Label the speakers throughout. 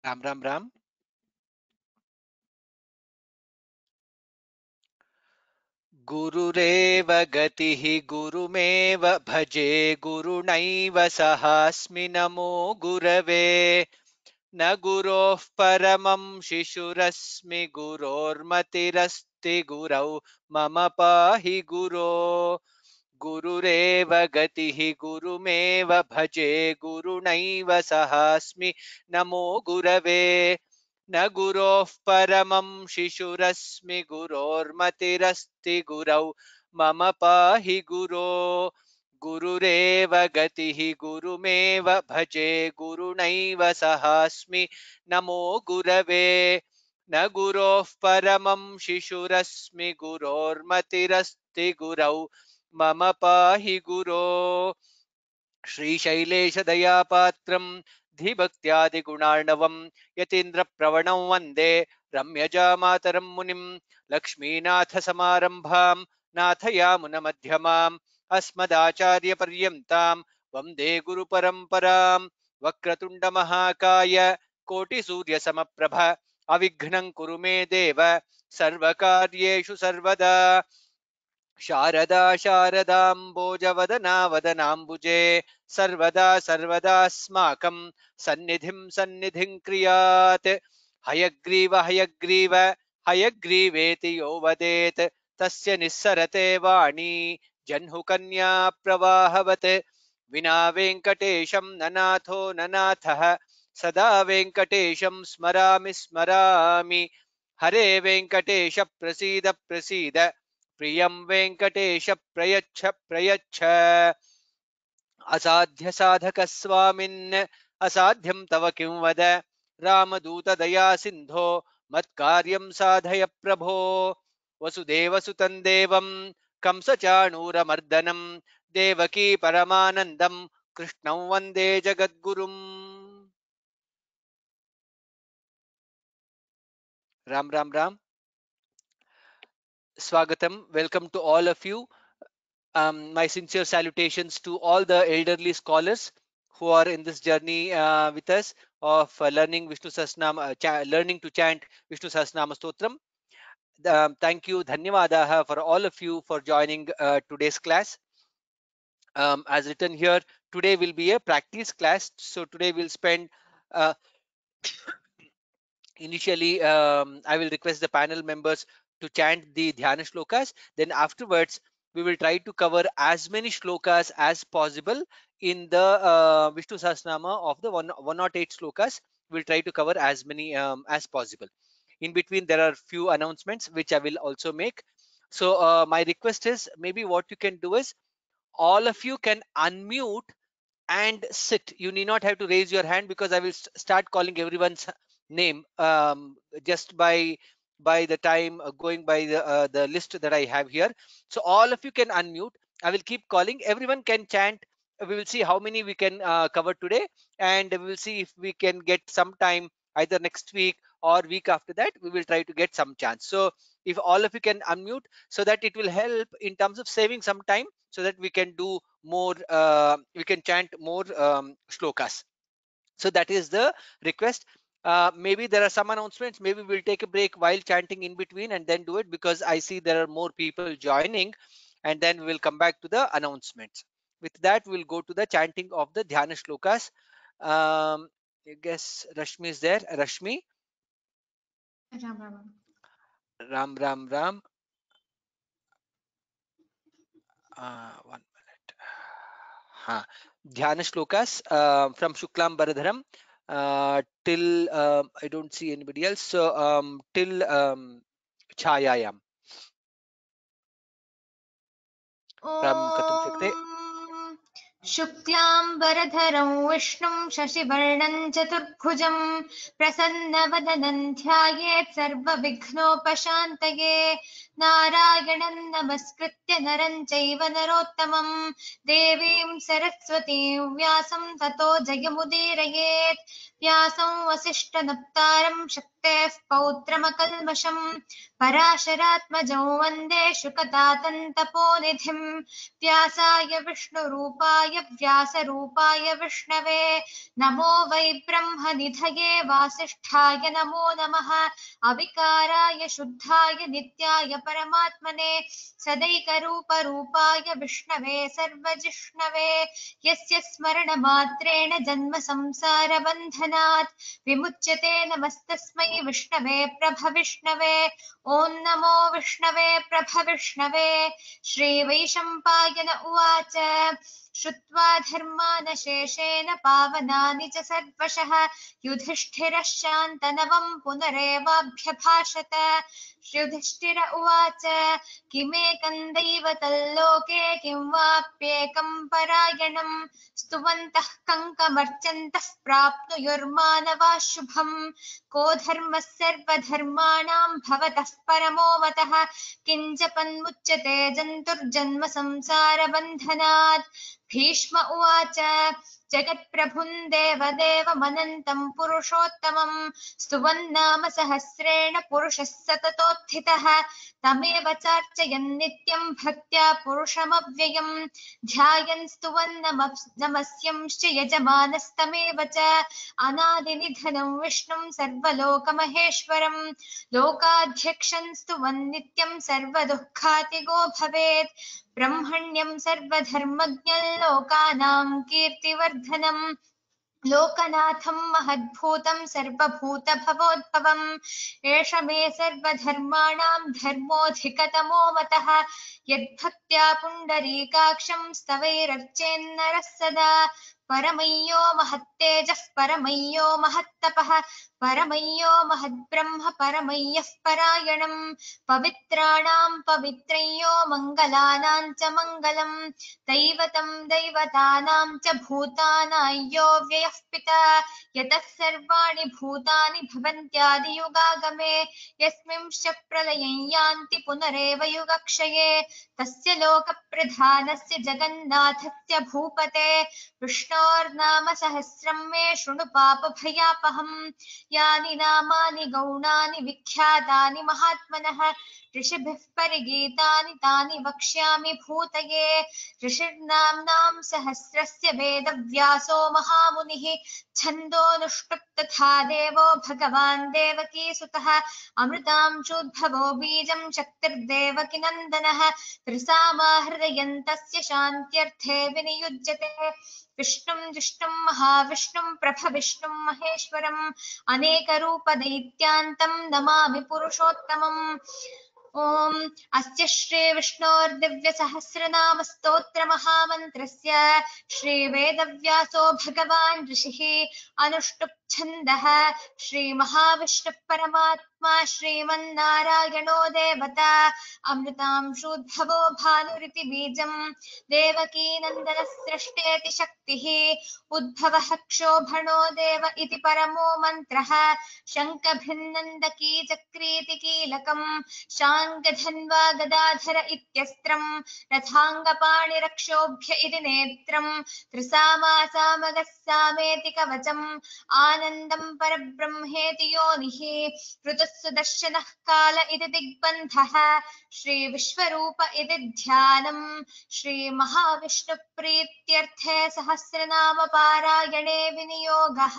Speaker 1: राम राम राम। गुरुरेव गतिः गुरुमेव भजे गुरुणैव सहास्मि नमो गुरवे। न गुरोः परमं शिशुरस्मि गुरोर्मतिरस्ति गुरौ मम पाहि गुरो। गुरुरेव गतिः गुरुमेव भजे गुरुणैव सहास्मि नमो गुरवे। न गुरोः परमं शिशुरस्मि गुरोर्मतिरस्ति गुरौ मम पाहि गुरो। गुरुरेव गतिः गुरुमेव भजे गुरुणैव सहास्मि नमो गुरवे। न गुरोः परमं शिशुरस्मि गुरोर्मतिरस्ति गुरौ मम पाहि गुरो। श्रीशैलेशदयापात्रं धीभक्त्यादिगुणार्णवं यतीन्द्रप्रवणं वन्दे रम्यजामातरं मुनिं। लक्ष्मीनाथसमारम्भां नाथयामुनमध्यमाम् अस्मदाचार्यपर्यन्तां वन्दे गुरुपरम्परां। वक्रतुण्डमहाकाय कोटिसूर्यसमप्रभ अविघ्नं कुरु मे देव सर्वकार्येषु सर्वदा। शारदा शारदाम्बोजवदना वदनाम्बुजे सर्वदा सर्वदास्माकं सन्निधिं सन्निधिं क्रियात्। हयग्रीव हयग्रीव हयग्रीवेति यो वदेत् तस्य निस्सरते वाणी जह्नुकन्या प्रवाहवत्। विना वेङ्कटेशं ननाथो ननाथः सदा वेङ्कटेशं स्मरामि स्मरामि। हरे वेङ्कटेश प्रसीद प्रसीद प्रियं वेङ्कटेश प्रयच्छ प्रयच्छ। असाध्य साधक स्वामिन् असाध्यं तव किं वद। रामदूतदया सिन्धो मत्कार्यं साधय प्रभो। वसुदेवसुतं देवं कंसचाणूरमर्दनं देवकी परमानन्दं कृष्णं वन्दे जगद्गुरुम्। Ram Ram Ram. Swagatam, welcome to all of you. My sincere salutations to all the elderly scholars who are in this journey with us of learning Vishnu Sahasranama, learning to chant Vishnu Sahasranama Stotram. Thank you, Dhanyavadaha for all of you for joining today's class. As written here, today will be a practice class. So today we'll spend uh, initially, I will request the panel members to chant the Dhyana shlokas. Then afterwards, we will try to cover as many shlokas as possible in the Vishnu Sahasranama of the 108 shlokas. We'll try to cover as many as possible. In between, there are few announcements which I will also make. So my request is, maybe what you can do is, all of you can unmute and sit. You need not have to raise your hand, because I will start calling everyone's name just by the time going by the list that I have here. So all of you can unmute. I will keep calling. Everyone can chant. We will see how many we can cover today, and we will see if we can get some time either next week or week after that. We will try to get some chance. So if all of you can unmute, so that it will help in terms of saving some time, so that we can do more, we can chant more shlokas. So that is the request. Maybe there are some announcements. Maybe we'll take a break while chanting in between and then do it, because I see there are more people joining, and then we'll come back to the announcements. With that, we'll go to the chanting of the Dhyana shlokas. I guess Rashmi is there. Rashmi.
Speaker 2: Ram Ram.
Speaker 1: Ram Ram Ram. 1 minute. Dhyana shlokas from Shuklam Baradharam till I don't see anybody else. So till Chayayam. Ram Katum Shakte.
Speaker 2: ॐ शुक्लाम्बरधरं विष्णुं शशिवर्णं चतुर्भुजं प्रसन्नवदनं ध्यायेत् सर्वविघ्नोपशान्तये नारायणं नमस्कृत्य नरं चैव नरोत्तमं देवीं सरस्वतीं व्यासं ततो जयमुदीरयेत् व्यासं वसिष्ठनप्तारं सृष्टेः पौत्रमकल्मषम् पराशरात्मजौ वन्दे शुकतातन्तपोनिधिम् व्यासाय विष्णुरूपाय व्यासरूपाय विष्णवे नमो वै ब्रह्मनिधये वासिष्ठाय नमो नमः अविकाराय शुद्धाय नित्याय परमात्मने सदैकरूपरूपाय विष्णवे सर्वजिष्णवे यस्य स्मरणमात्रेण जन्म संसारबन्धनात् विमुच्यते नमस्तस्मै विष्णवे प्रभविष्णवे ॐ नमो विष्णवे प्रभविष्णवे श्रीवैशम्पायन उवाच श्रुत्वा धर्मानशेषेण पावनानि च सर्वशः युधिष्ठिरः शान्तनवं पुनरेवाभ्यभाषत युधिष्ठिर उवाच किमेकं दैवतल्लोके किं वाप्येकं परायणं स्तुवन्तः कङ्कमर्चन्तः प्राप्नुयुर्मानवाः शुभम् को धर्मः सर्वधर्माणां भवतः परमो मतः किञ्जपन्मुच्यते जन्तुर्जन्म संसारबन्धनात् भीष्म उवाच जगत्प्रभुं देवदेवमनन्तं पुरुषोत्तमं स्तुवन्नाम सहस्रेण पुरुषः सततोत्थितः तमेव चार्चयन् नित्यं भक्त्या पुरुषमव्ययं ध्यायन् स्तुवन् नमस्यंश्च यजमानस्तमेव च अनादिनिधनं विष्णुं सर्वलोकमहेश्वरं लोकाध्यक्षं स्तुवन् नित्यं सर्वदुःखातिगो भवेत् ब्रह्मण्यं सर्वधर्मज्ञं लोकानां कीर्तिवर्धनम् लोकनाथं महद्भूतं सर्वभूतभवोद्भवम् एष मे सर्वधर्माणां धर्मोऽधिकतमो मतः यद्भक्त्या पुण्डरीकाक्षं स्तवैरर्चेन्नरः सदा परमय्यो महत्तेजः परमय्यो महत्तपः परमय्यो महद्ब्रह्म परमय्यः परायणं पवित्राणां पवित्रय्यो मङ्गलानां च मङ्गलम् दैवतं दैवतानां च भूतानां यो व्ययः पिता यतः सर्वाणि भूतानि भवन्त्यादियुगागमे यस्मिंश्च प्रलयं यान्ति पुनरेव युगक्षये तस्य लोकप्रधानस्य जगन्नाथस्य भूपते विष्णोर्नाम सहस्रं मे शृणु पापभयापहम् यानि नामानि गौणानि विख्यातानि महात्मनः ऋषिभिः परिगीतानि तानि वक्ष्यामि भूतये ऋषिर्नाम्नां सहस्रस्य वेदव्यासो महामुनिः छन्दोनुष्टुप् तथा देवो भगवान् देवकीसुतः अमृतांशोद्भवो बीजं शक्तिर्देवकीनन्दनः त्रिसामा हृदयन्तस्य शान्त्यर्थे विनियुज्यते विष्णुं जिष्णुं महाविष्णुं प्रभविष्णुं महेश्वरम् अनेकरूपदैत्यान्तं नमामि पुरुषोत्तमम् ॐ अस्य श्रीविष्णोर्दिव्यसहस्रनामस्तोत्रमहामन्त्रस्य श्रीवेदव्यासो भगवान् ऋषिः अनुष्टुप् छन्दः श्रीमहाविष्णुः परमात्मा श्रीमन्नारायणो देवता अमृतांशोद्भवो भानुरिति बीजं देवकीनन्दनः सृष्टेति शक्तिः उद्भवः क्षोभणो देव इति परमो मन्त्रः शङ्खभिन्नन्दकी चक्रीति कीलकम् शाङ्गधन्वा गदाधर इत्यस्त्रं रथाङ्गपाणिरक्षोभ्य इति नेत्रं त्रिसामा सामगः सामेति कवचम् आनन्दं परब्रह्मेति योनिः ऋतुः सुदर्शनः काल इति दिग्बन्धः श्रीविश्वरूप इति ध्यानं श्रीमहाविष्णुप्रीत्यर्थे सहस्रनाम पारायणे विनियोगः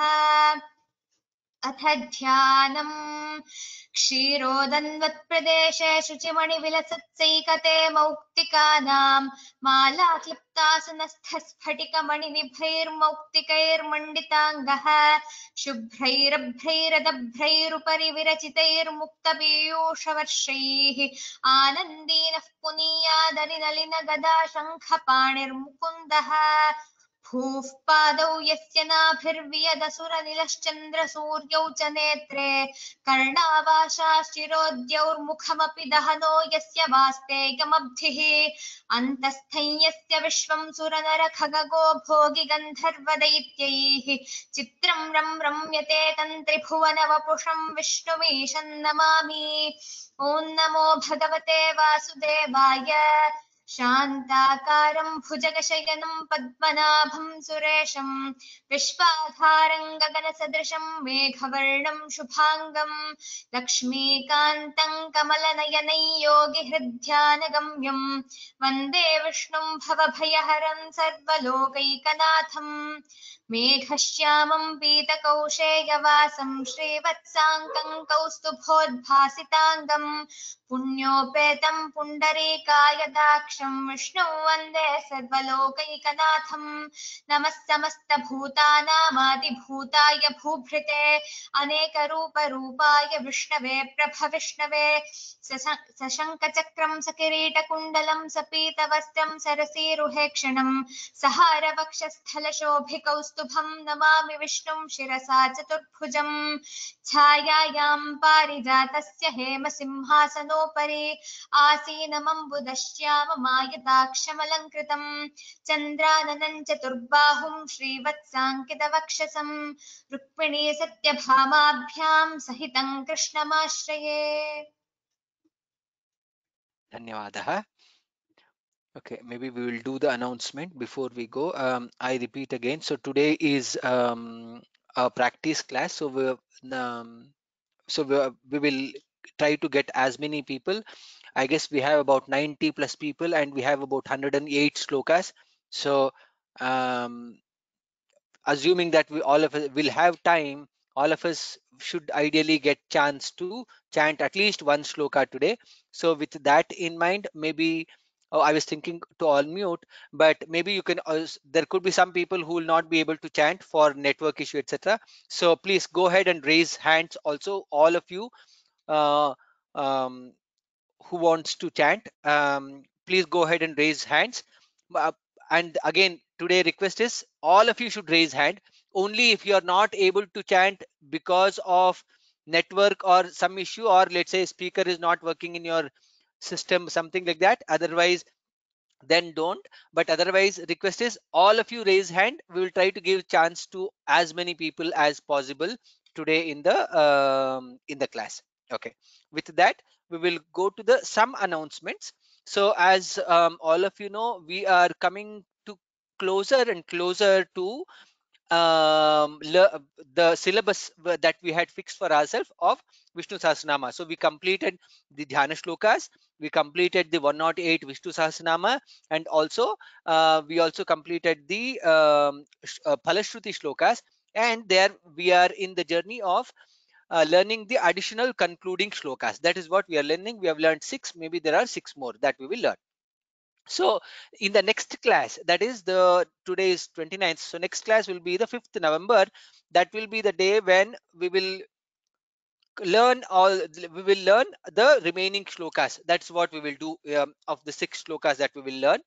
Speaker 2: अथ ध्यानम् क्षीरोदन्वत्प्रदेशे शुचिमणिविलसत्सैकते मौक्तिकानां मालाक्लिप्तासनस्थस्फटिकमणिनिभैर्मौक्तिकैर्मण्डिताङ्गः शुभ्रैरभ्रैरदभ्रैरुपरि विरचितैर्मुक्तपीयूषवर्षैः आनन्दीनः पुनीयादनिनलिनगदा शङ्खपाणिर्मुकुन्दः भूः पादौ यस्य नाभिर्वियदसुरनिलश्चन्द्रसूर्यौ च नेत्रे कर्णावाशाश्चिरोद्यौर्मुखमपि दहनो यस्य वास्तेयमब्धिः अन्तस्थं यस्य विश्वं सुरनरखगो भोगि गन्धर्वदैत्यैः चित्रं रम्यते तन्त्रिभुवनवपुषं विष्णुमीशं नमामि ॐ नमो भगवते वासुदेवाय शान्ताकारं भुजगशयनं पद्मनाभं सुरेशं विश्वाधारं गगनसदृशं मेघवर्णं शुभाङ्गं लक्ष्मीकान्तं कमलनयनं योगिहृद्ध्यानगम्यं वन्दे विष्णुं भवभयहरं सर्वलोकैकनाथम् मेघश्यामं पीतकौशेयवासं श्रीवत्साङ्कं कौस्तुभोद्भासिताङ्गं पुण्योपेतं पुण्डरीकायदाक्षं विष्णुं वन्दे सर्वलोकैकनाथं नमः समस्तभूतानामादिभूताय भूभृते अनेकरूपरूपाय विष्णवे प्रभविष्णवे सशङ्खचक्रं सकिरीटकुण्डलं सपीतवस्त्रं सरसीरुहेक्षणं सहारवक्षस्थलशोभिकौस्तुभं नमामि विष्णुं शिरसा चतुर्भुजं छायायां पारिजातस्य हेमसिंहासनोपरि आसीनमम्बुदश्याममायताक्षमलङ्कृतं चन्द्राननं चतुर्बाहुं श्रीवत्साङ्कितवक्षसं रुक्मिणी सत्यभामाभ्यां सहितं कृष्णमाश्रये।
Speaker 1: धन्यवादः. Okay, maybe we will do the announcement before we go. I repeat again. So today is a practice class. So we will try to get as many people. I guess we have about 90 plus people, and we have about 108 slokas. So um, assuming that we all of us will have time, all of us should ideally get chance to chant at least one shloka today. So with that in mind, maybe, oh, I was thinking to all mute, but maybe you can also, there could be some people who will not be able to chant for network issue, etc. So please go ahead and raise hands also, all of you uh, um, who wants to chant. Please go ahead and raise hands. Uh, and again, today request is all of you should raise hand. Only if you are not able to chant because of network or some issue, or let's say speaker is not working in your system, something like that. Otherwise, then don't. But otherwise, request is all of you raise hand. We will try to give chance to as many people as possible today in the class. Okay, with that we will go to the some announcements. So as all of you know, we are coming to closer and closer to the syllabus that we had fixed for ourselves of Vishnu Sahasranama. So we completed the Dhyana Shlokas, we completed the 108 Vishnu Sahasranama, and also we also completed the Phalashruti Shlokas. And there we are in the journey of learning the additional concluding shlokas. That is what we are learning. We have learned 6, maybe there are 6 more that we will learn. So in the next class, that is the today is 29th, so next class will be the 5th November. That will be the day when we will learn the remaining shlokas. That's what we will do, of the 6 shlokas that we will learn.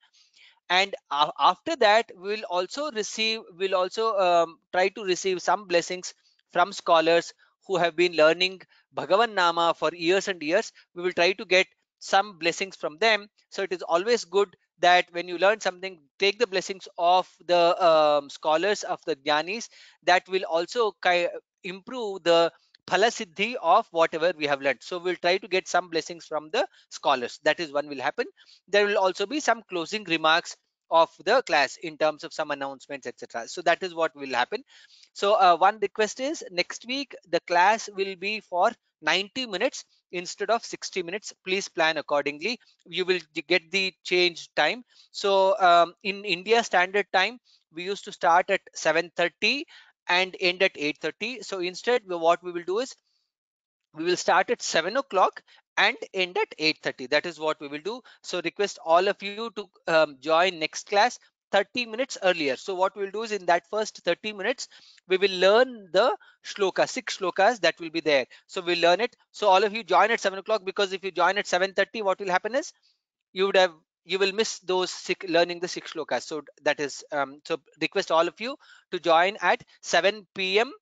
Speaker 1: And after that we'll also try to receive some blessings from scholars who have been learning Bhagavan Nama for years and years. We will try to get some blessings from them. So it is always good that when you learn something, take the blessings of the scholars, of the jnanis. That will also improve the phala siddhi of whatever we have learned. So we'll try to get some blessings from the scholars. That is one will happen. There will also be some closing remarks of the class in terms of some announcements, etc. So that is what will happen. So one request is, next week the class will be for 90 minutes instead of 60 minutes. Please plan accordingly. You will get the change time. So in India standard time, we used to start at 7:30 and end at 8:30. So instead, what we will do is we will start at 7 o'clock and end at 8:30. That is what we will do. So request all of you to join next class 30 minutes earlier. So what we'll do is, in that first 30 minutes we will learn the shloka, 6 shlokas that will be there. So we'll learn it. So all of you join at 7 o'clock, because if you join at 7:30, what will happen is you will miss those learning the 6 shlokas. So that is so request all of you to join at 7 p.m.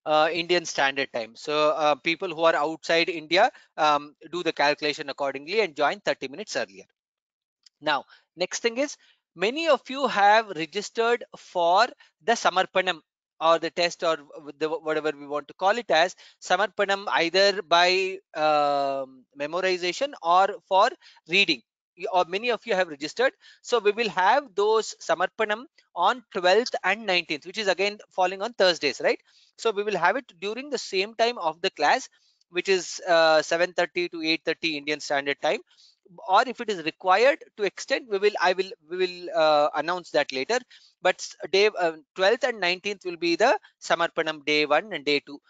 Speaker 1: Indian Standard Time. So people who are outside India, do the calculation accordingly and join 30 minutes earlier. Now, next thing is, many of you have registered for the Samarpanam, or the test, or the whatever we want to call it as Samarpanam, either by memorization or for reading. or many of you have registered. So we will have those Samarpanam on 12th and 19th, which is again falling on Thursdays, right? So we will have it during the same time of the class, which is 7:30 to 8:30 Indian Standard Time. Or if it is required to extend, we will announce that later. But day 12th and 19th will be the Samarpanam day 1 and day 2.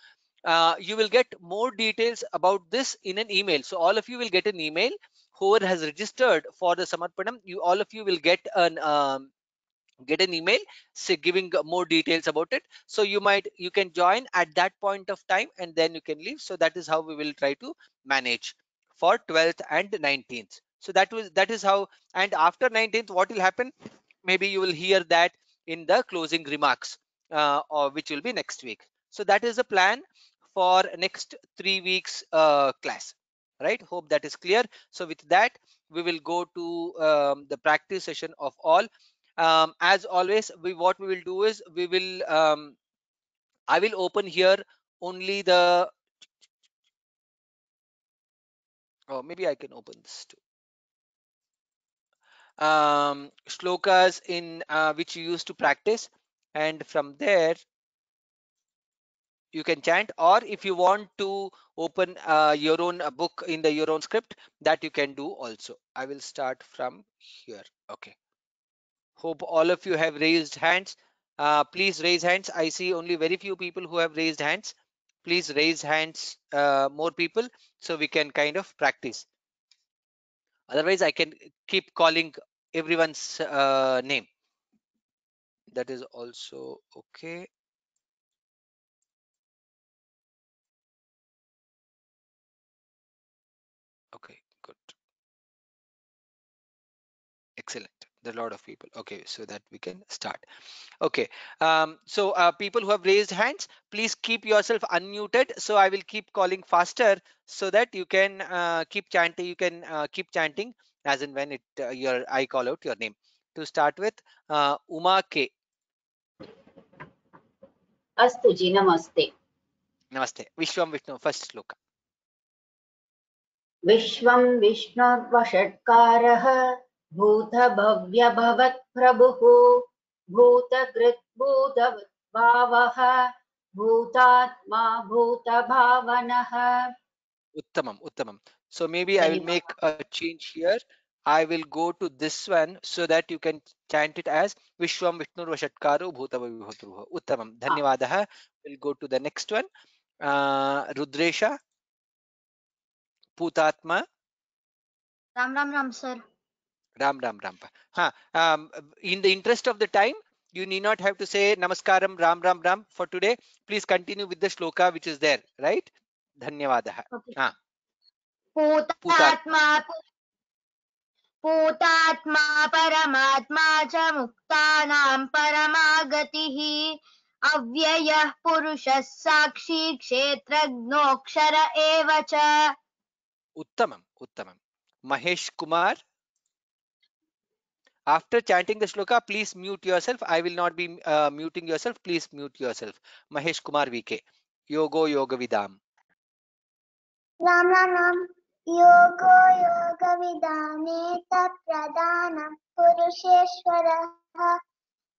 Speaker 1: You will get more details about this in an email. So all of you will get an email. Whoever has registered for the Samarpanam, all of you will get an email giving more details about it. So you can join at that point of time and then you can leave. So that is how we will try to manage for 12th and 19th. So that is how. And after 19th, what will happen? Maybe you will hear that in the closing remarks, or which will be next week. So that is the plan for next 3 weeks class, right? Hope that is clear. So with that, we will go to the practice session of all. As always, what we will do is I will open here only the, oh, maybe I can open this too. Shlokas in which you used to practice, and from there you can chant. Or if you want to open your own book in your own script, that you can do also. I will start from here. Okay. Hope all of you have raised hands. Please raise hands. I see only very few people who have raised hands. Please raise hands, more people, so we can kind of practice. Otherwise, I can keep calling everyone's name. That is also okay. Okay, good. Excellent. There are a lot of people. Okay, so that we can start. Okay. So people who have raised hands, please keep yourself unmuted. So I will keep calling faster so that you can keep chanting. You can keep chanting as and when I call out your name. To start with, Uma K.
Speaker 3: अस्तु जी नमस्ते।
Speaker 1: Namaste. Vishwam Vishnu. First sloka.
Speaker 3: विश्वं विष्णुर्वषट्कारः भूतभव्यभवत् प्रभुः भूतकृत् भूतभावः भूतात्मा भूतभावनः।
Speaker 1: Uttamam, Uttamam. So maybe I will make a change here. I will go to this one so that you can chant it as Vishwam Vishnu Vashatkaro Bhutavibhutruho. Uttamam. Dhanyavadaha. We'll go to the next one. Rudresha. Putatma.
Speaker 2: Ram, sir.
Speaker 1: Ram. In the interest of the time, you need not have to say Namaskaram Ram for today. Please continue with the shloka which is there, right? Dhanyavadaha.
Speaker 2: Okay. Putatma परमात्मा च मुक्तानां परमागतिः अव्ययः पुरुषः साक्षी क्षेत्रज्ञोऽक्षर एव च।
Speaker 1: Uttamam. Mahesh Kumar. After chanting the shloka, please mute yourself. I will not be muting yourself. Please mute yourself. Mahesh Kumar VK. Yogo Yoga Vidam.
Speaker 4: Ram. Yogo Yoga Vidaneta Pradhanam Purusheshwaraha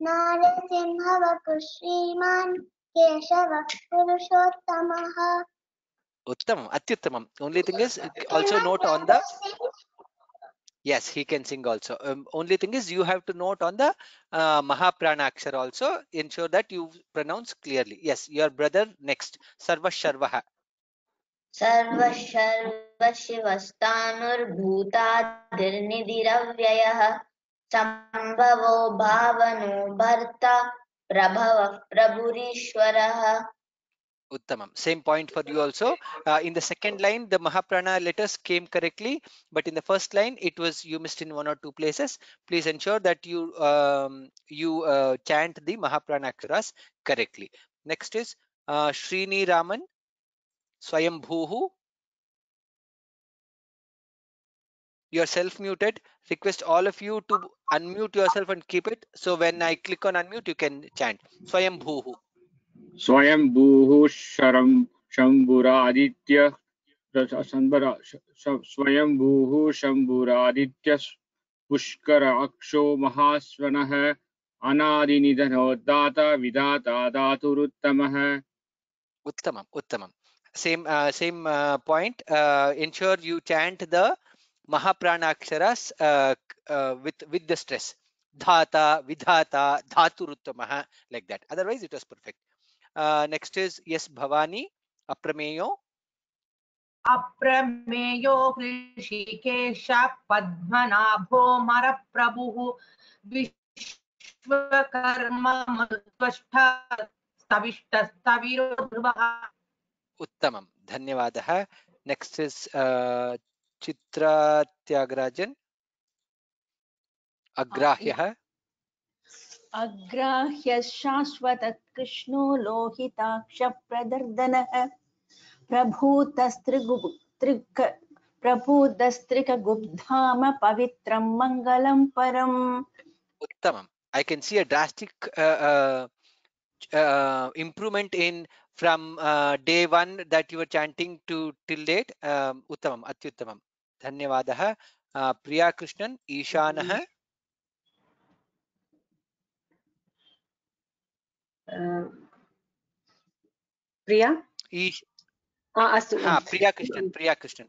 Speaker 4: Narasimhava Pushriman Keshava Purushottamaha.
Speaker 1: Uttamam. Atyuttamam. Only thing is, also note on the, yes, he can sing also. Only thing is, you have to note on the Mahaprana Akshara also. Ensure that you pronounce clearly. Yes, your brother next. Sarva Sharvaha.
Speaker 5: सर्वशर्वशिवस्तानुर्भूतादिर्निधिरव्ययः सम्भवो भावनो भर्ता प्रभवः प्रभुरीश्वरः।
Speaker 1: Uttamam. Same point for you also. In the second line, the Mahaprana letters came correctly, but in the first line, it was you missed in one or two places. Please ensure that you chant the Mahaprana aksharas correctly. Next is Srini Raman Swayambhuhu. You are self-muted. Request all of you to unmute yourself and keep it. So when I click on unmute, you can chant Swayambhuhu.
Speaker 6: Swayambhuhu Shambhuraditya Swayambhuhu Shambhuraditya पुष्कर अक्षो महाश्वनः अनादिनिधनोदाता विधाता धातुरुत्तमः.
Speaker 1: Uttamam, Uttamam. Same point. Ensure you chant the Mahaprana Aksharas with the stress. Dhata, Vidhata, Dhaturuttamaha, like that. Otherwise, it was perfect. Next is yes, Bhavani, Aprameyo.
Speaker 7: अप्रमेयो Hrishikesh पद्मनाभो मरप्रभुः Vishwakarma स्तविष्टस्तविरो ध्रुवः.
Speaker 1: Uttamam. Dhanyavadah. Next is Chitra Tyagarajan. Agrahyah.
Speaker 8: अग्राह्य शाश्वत कृष्णो लोहिताक्ष प्रदर्दनः प्रभूतस्त्रिकगुब्धाम पवित्रं मङ्गलं परम्.
Speaker 1: Uttamam. I can see a drastic improvement in from day one that you were chanting to till date. Uttamam, Atyuttamam. Dhanyavadah. Priya Krishnan, Ishanah.
Speaker 9: प्रिया अस्तु
Speaker 1: Priya Krishnan.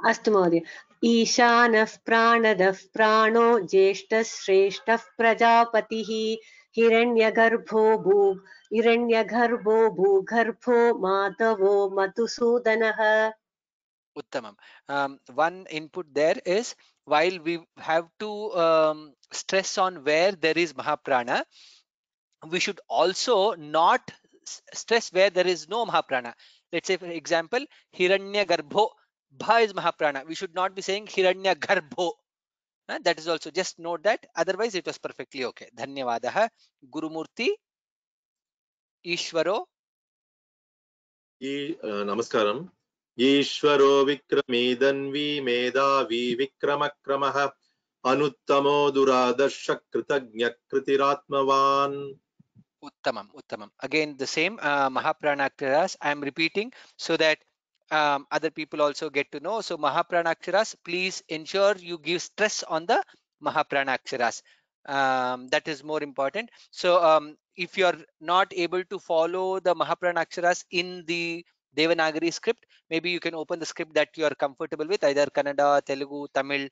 Speaker 9: अस्तु महोदय. ईशानः प्राणदः प्राणो ज्येष्ठः श्रेष्ठः प्रजापतिः हिरण्यगर्भो भूगर्भो माधवो मधुसूदनः.
Speaker 1: Uttamam. One input there is while we have to stress on where there is Mahaprana, we should also not stress where there is no Mahaprana. Let's say, for example, Hiranya Garbho, Bha is Mahaprana. We should not be saying Hiranya Garbho. That is also, just note that. Otherwise, it was perfectly okay. Dhanyavadah. Gurumurti, Ishwaro.
Speaker 10: Namaskaram. Ishwaro Vikramedanvi Medavi Vikramakramaha Anuttamo Duradarsha Kritagnya Kritiratmavan.
Speaker 1: Uttamam. Again, the same Mahapranaksharas. I am repeating so that other people also get to know. So Mahapranaksharas, please ensure you give stress on the Mahapranaksharas. That is more important. So if you are not able to follow the Mahapranaksharas in the Devanagari script, maybe you can open the script that you are comfortable with, either Kannada, Telugu, Tamil,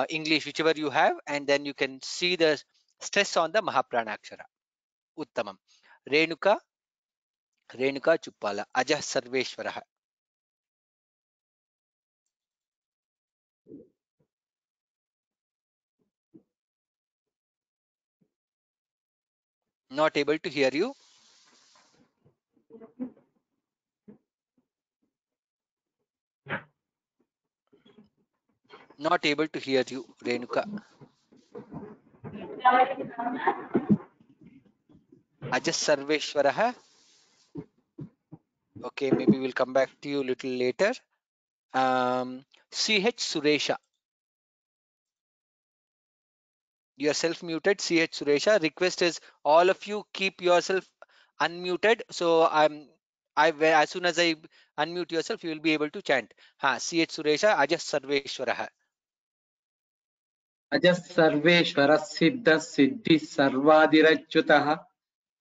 Speaker 1: English, whichever you have, and then you can see the stress on the Mahapranakshara. Uttamam. Renuka Chuppala, Ajah Sarveshwarah. Not able to hear you. Not able to hear you, Renuka. Ajah Sarveshwarah. Okay, maybe we'll come back to you a little later. CH Suresha. You are self-muted, CH Suresha. Request is all of you keep yourself unmuted. So as soon as I unmute yourself, you will be able to chant. CH Suresha, Ajah Sarveshwarah.
Speaker 11: अजः सर्वेश्वरः सिद्धः सिद्धिः सर्वादिरच्युतः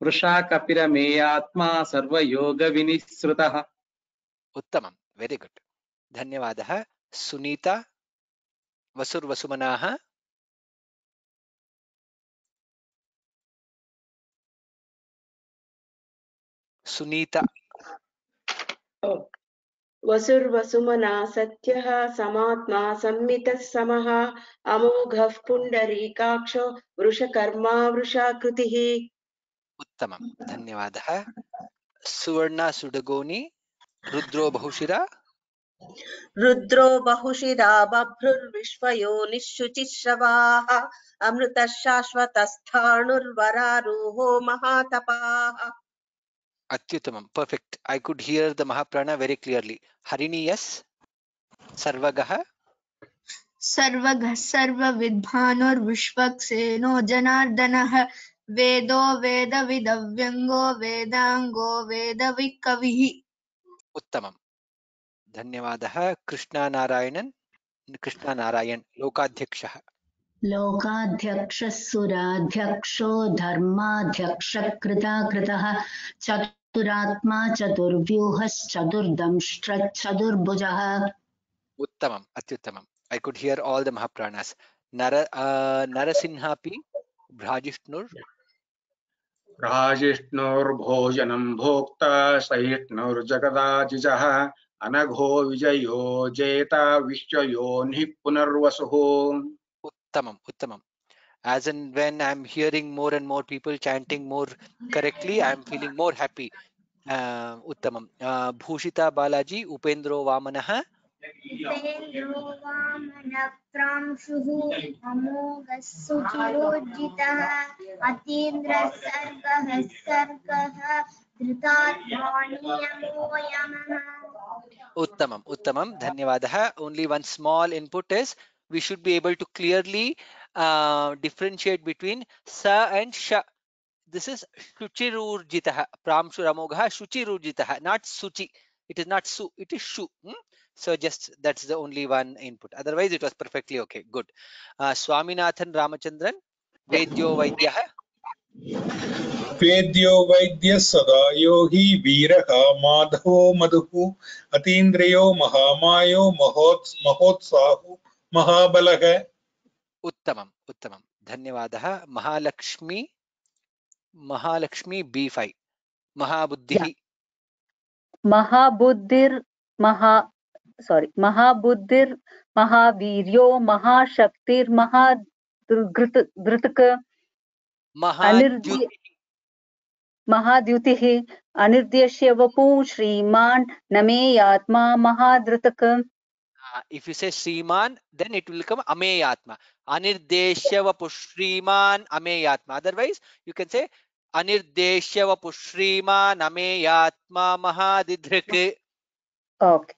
Speaker 11: वृषाकपिरमेयात्मा सर्वयोगविनिःसृतः.
Speaker 1: Uttamam. Very good. Dhanyavadah. Sunita Vasumanaha. Sunita.
Speaker 12: वसुर्वसुमना सत्यः समात्मा सम्मितः समः अमोघः पुण्डरीकाक्षो वृषकर्मा वृषाकृतिः.
Speaker 1: Uttamam. Dhanyavadah. Suvarna Sudagoni. Rudro Bahushira.
Speaker 12: रुद्रो बहुशिरा बभ्रुर्विश्वयोनिःशुचिश्रवाः अमृतः शाश्वतस्थाणुर्वरारोहो महातपाः.
Speaker 1: Atyutamam. Perfect. I could hear the Mahaprana very clearly. Harini, yes. Sarvagaha.
Speaker 2: सर्वगः सर्वविद्भानुर्विश्वक्सेनो जनार्दनः वेदो वेदविदव्यङ्गो वेदाङ्गो वेदविकविः.
Speaker 1: Uttamam. Dhanyavadah. Krishna Narayan, Lokadhyakshah.
Speaker 13: लोकाध्यक्षः सुराध्यक्षो धर्माध्यक्षकृताकृतः चतुरात्मा चतुर्व्यूहश्चतुर्दंष्ट्रचतुर्भुजः
Speaker 1: उत्तमम् अत्युत्तमम्. I could hear all the Mahapranas. Narasimhapi Bhrajiஷ்णुர்
Speaker 14: राजिष्णुर्भोजनं भोक्ता सहिष्णुर्जगदाजिजः अनघो विजयो जेता विश्वयोनिः पुनर्वसुः
Speaker 1: उत्तमम् उत्तमम्. As and when I'm hearing more and more people chanting more correctly, I'm feeling more happy. Uttamam. Bhushita Balaji, Upendro Vamanah.
Speaker 4: उपेन्द्रो वामनप्रांशुः अमोघः सुचिरोज्जितः अतीन्द्रः सर्गः सर्गः धृतात्मानियमो यमः
Speaker 1: Uttamam, Uttamam, Dhanyavadaha. Only one small input is we should be able to clearly differentiate between Sa and Sha. This is Shuchirurjitaha, Pramshuramogaha, Shuchirurjitaha, not Suchi. It is not Su, it is Shu. So just that's the only one input. Otherwise, it was perfectly okay. Good. Swaminathan Ramachandran, Vedyo Vaidyaha.
Speaker 15: वेद्यो वैद्यः सदा योगी वीरः माधवो मधुः अतीन्द्रियो महामायो महोत्साहो महाबलः
Speaker 1: उत्तमम् उत्तमम् धन्यवादः महालक्ष्मी B5 महाबुद्धिः
Speaker 16: महाबुद्धिर् महावीर्यो महाशक्तिर्महाधृतक महाद्युतिः अनिर्देश्य वपु श्रीमान् नमेयात्मा महाधृतक.
Speaker 1: If you say Sriman, then it will become Ameyatma. Anirdeshya vapu Sriman Ameyatma. Otherwise, you can say Anirdeshya vapu Sriman Ameyatma Mahadidhrik.
Speaker 16: Okay,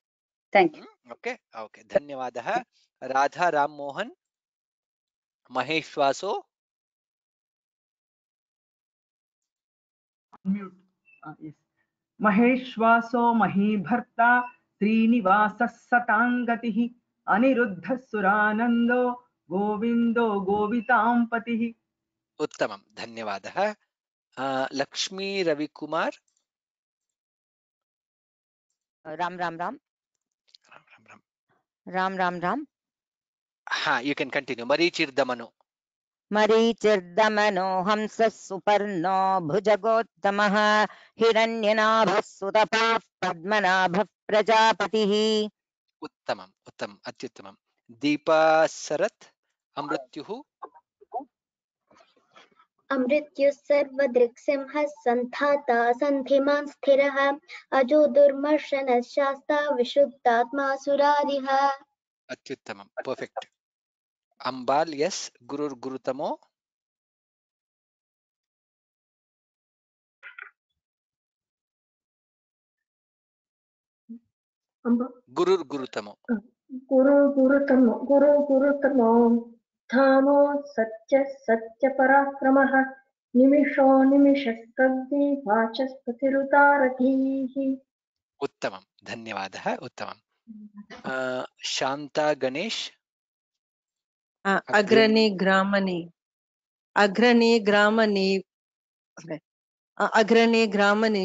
Speaker 16: thank you.
Speaker 1: Okay, okay. Dhanyavadaha. Radha Ram Mohan Maheshwaso.
Speaker 17: Mute. Yes. Maheshwaso Mahibharta Srinivasas Satangatihi Aniruddha Suranando Govindo Govitampatihi.
Speaker 1: Uttamam. Dhanyavadaha. Lakshmi Ravi Kumar.
Speaker 18: Ram.
Speaker 1: Ha, you can continue. Marichirdamano.
Speaker 18: Marichirdamano Hamsa Suparno Bhujagottamah Hiranyanaಭः Sutapah Padmanabhः Prajapatihi.
Speaker 1: Uttamam, Uttamam, Atyuttamam. Deepa Sarat Amrityuhu.
Speaker 4: अमृत्युः सर्वदृक्सिंहः सन्धाता सन्धिमान् स्थिरः अजो दुर्मर्शनः शास्ता विशुद्धात्मा सुरारिः.
Speaker 1: Atyuttamam, perfect. Ambal, yes. Gurutamo. Gurutamo.
Speaker 19: Gurutamo. Dhamo Satya Parakramah Nimisho Nimishastaddi Vachaspatirutaratihi.
Speaker 1: Uttamam. Dhanyavadaha. Uttamam. Shanta Ganesh.
Speaker 20: Agrani Gramani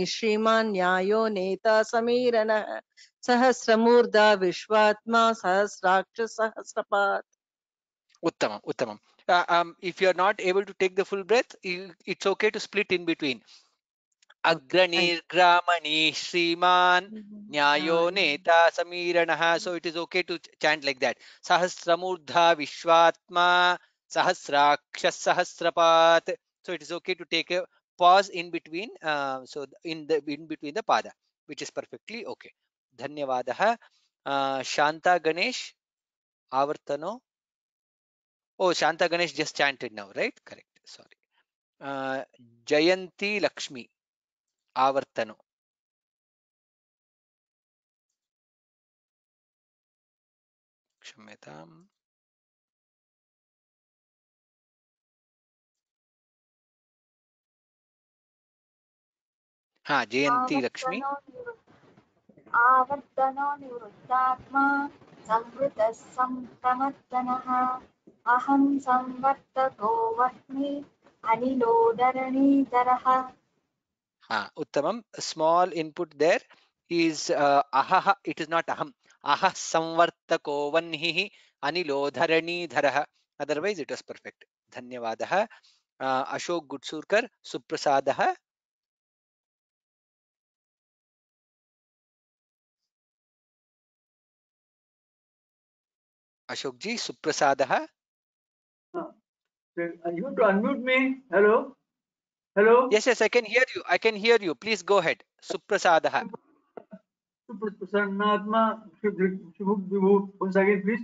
Speaker 20: Shriman Nyayo Neta Samirana Sahasramurda Vishwatma Sahasraksha Sahasrapat.
Speaker 1: Uttamam. If you are not able to take the full breath, it's okay to split in between. Agranir Gramani Shriman Nyayo Neta Samiranaha. So it is okay to chant like that. Sahasramurdha Vishwatma Sahasraksha Sahasrapat. So it is okay to take a pause in between. So in between the pada, which is perfectly okay. Dhanyavadaha. Shanta Ganesh Avartano. Oh, Shanta Ganesh just chanted now, right? Correct. Sorry. Jayanti Lakshmi Avartano. Kshamyatam. Ha, Jayanti Lakshmi.
Speaker 21: Avartano Nivrutatma Samvrita Sampramartanaha
Speaker 4: अहं संवर्ततो वह्नि अनिलोदरणीधरः
Speaker 1: Uttamam. Small input there is ahaha. It is not aham. Aha samvartako vanhihi anilodharani dharaha. Otherwise, it was perfect. Dhanyavadaha. Ashok Gutsurkar, Suprasadaha. Ashok ji, Suprasadaha.
Speaker 21: You have to unmute me. Hello. Hello.
Speaker 1: Yes, yes, I can hear you. I can hear you. Please go ahead. Suprasadaha.
Speaker 21: Prasannatma Vishvabhuk Vibhu. Once again, please.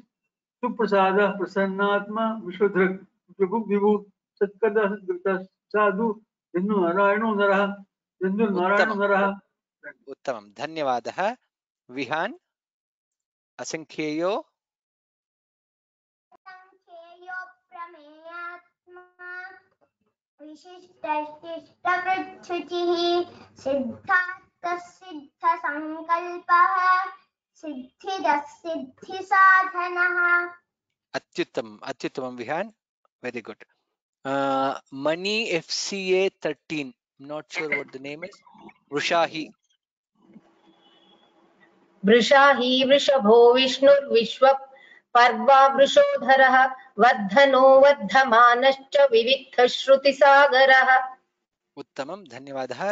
Speaker 21: Suprasada Prasannatma Vishwadhrak Vishvabhuk Vibhu Satkada Sadgrita Sadhu Hindu Narayano Naraha Hindu Narayano Naraha.
Speaker 1: Uttamam. Dhanyavadaha. Vihan. Asankheyo.
Speaker 4: संख्येयो प्रमेयात्मा विशिष्टशिष्टपृच्छुचिः सिद्धार्थसिद्धसङ्कल्पः सिद्धिदः सिद्धिसाधनः
Speaker 1: Atyuttamam Vihan. Very good. Money FCA 13. Not sure what the name is. Rushahi.
Speaker 3: वृषाहि वृषभो विष्णुर्विश्व पर्वा वृषोधरः वर्धनो वर्धमानश्च विविक्तश्रुतिसागरः
Speaker 1: Uttamam. Dhanyavadaha.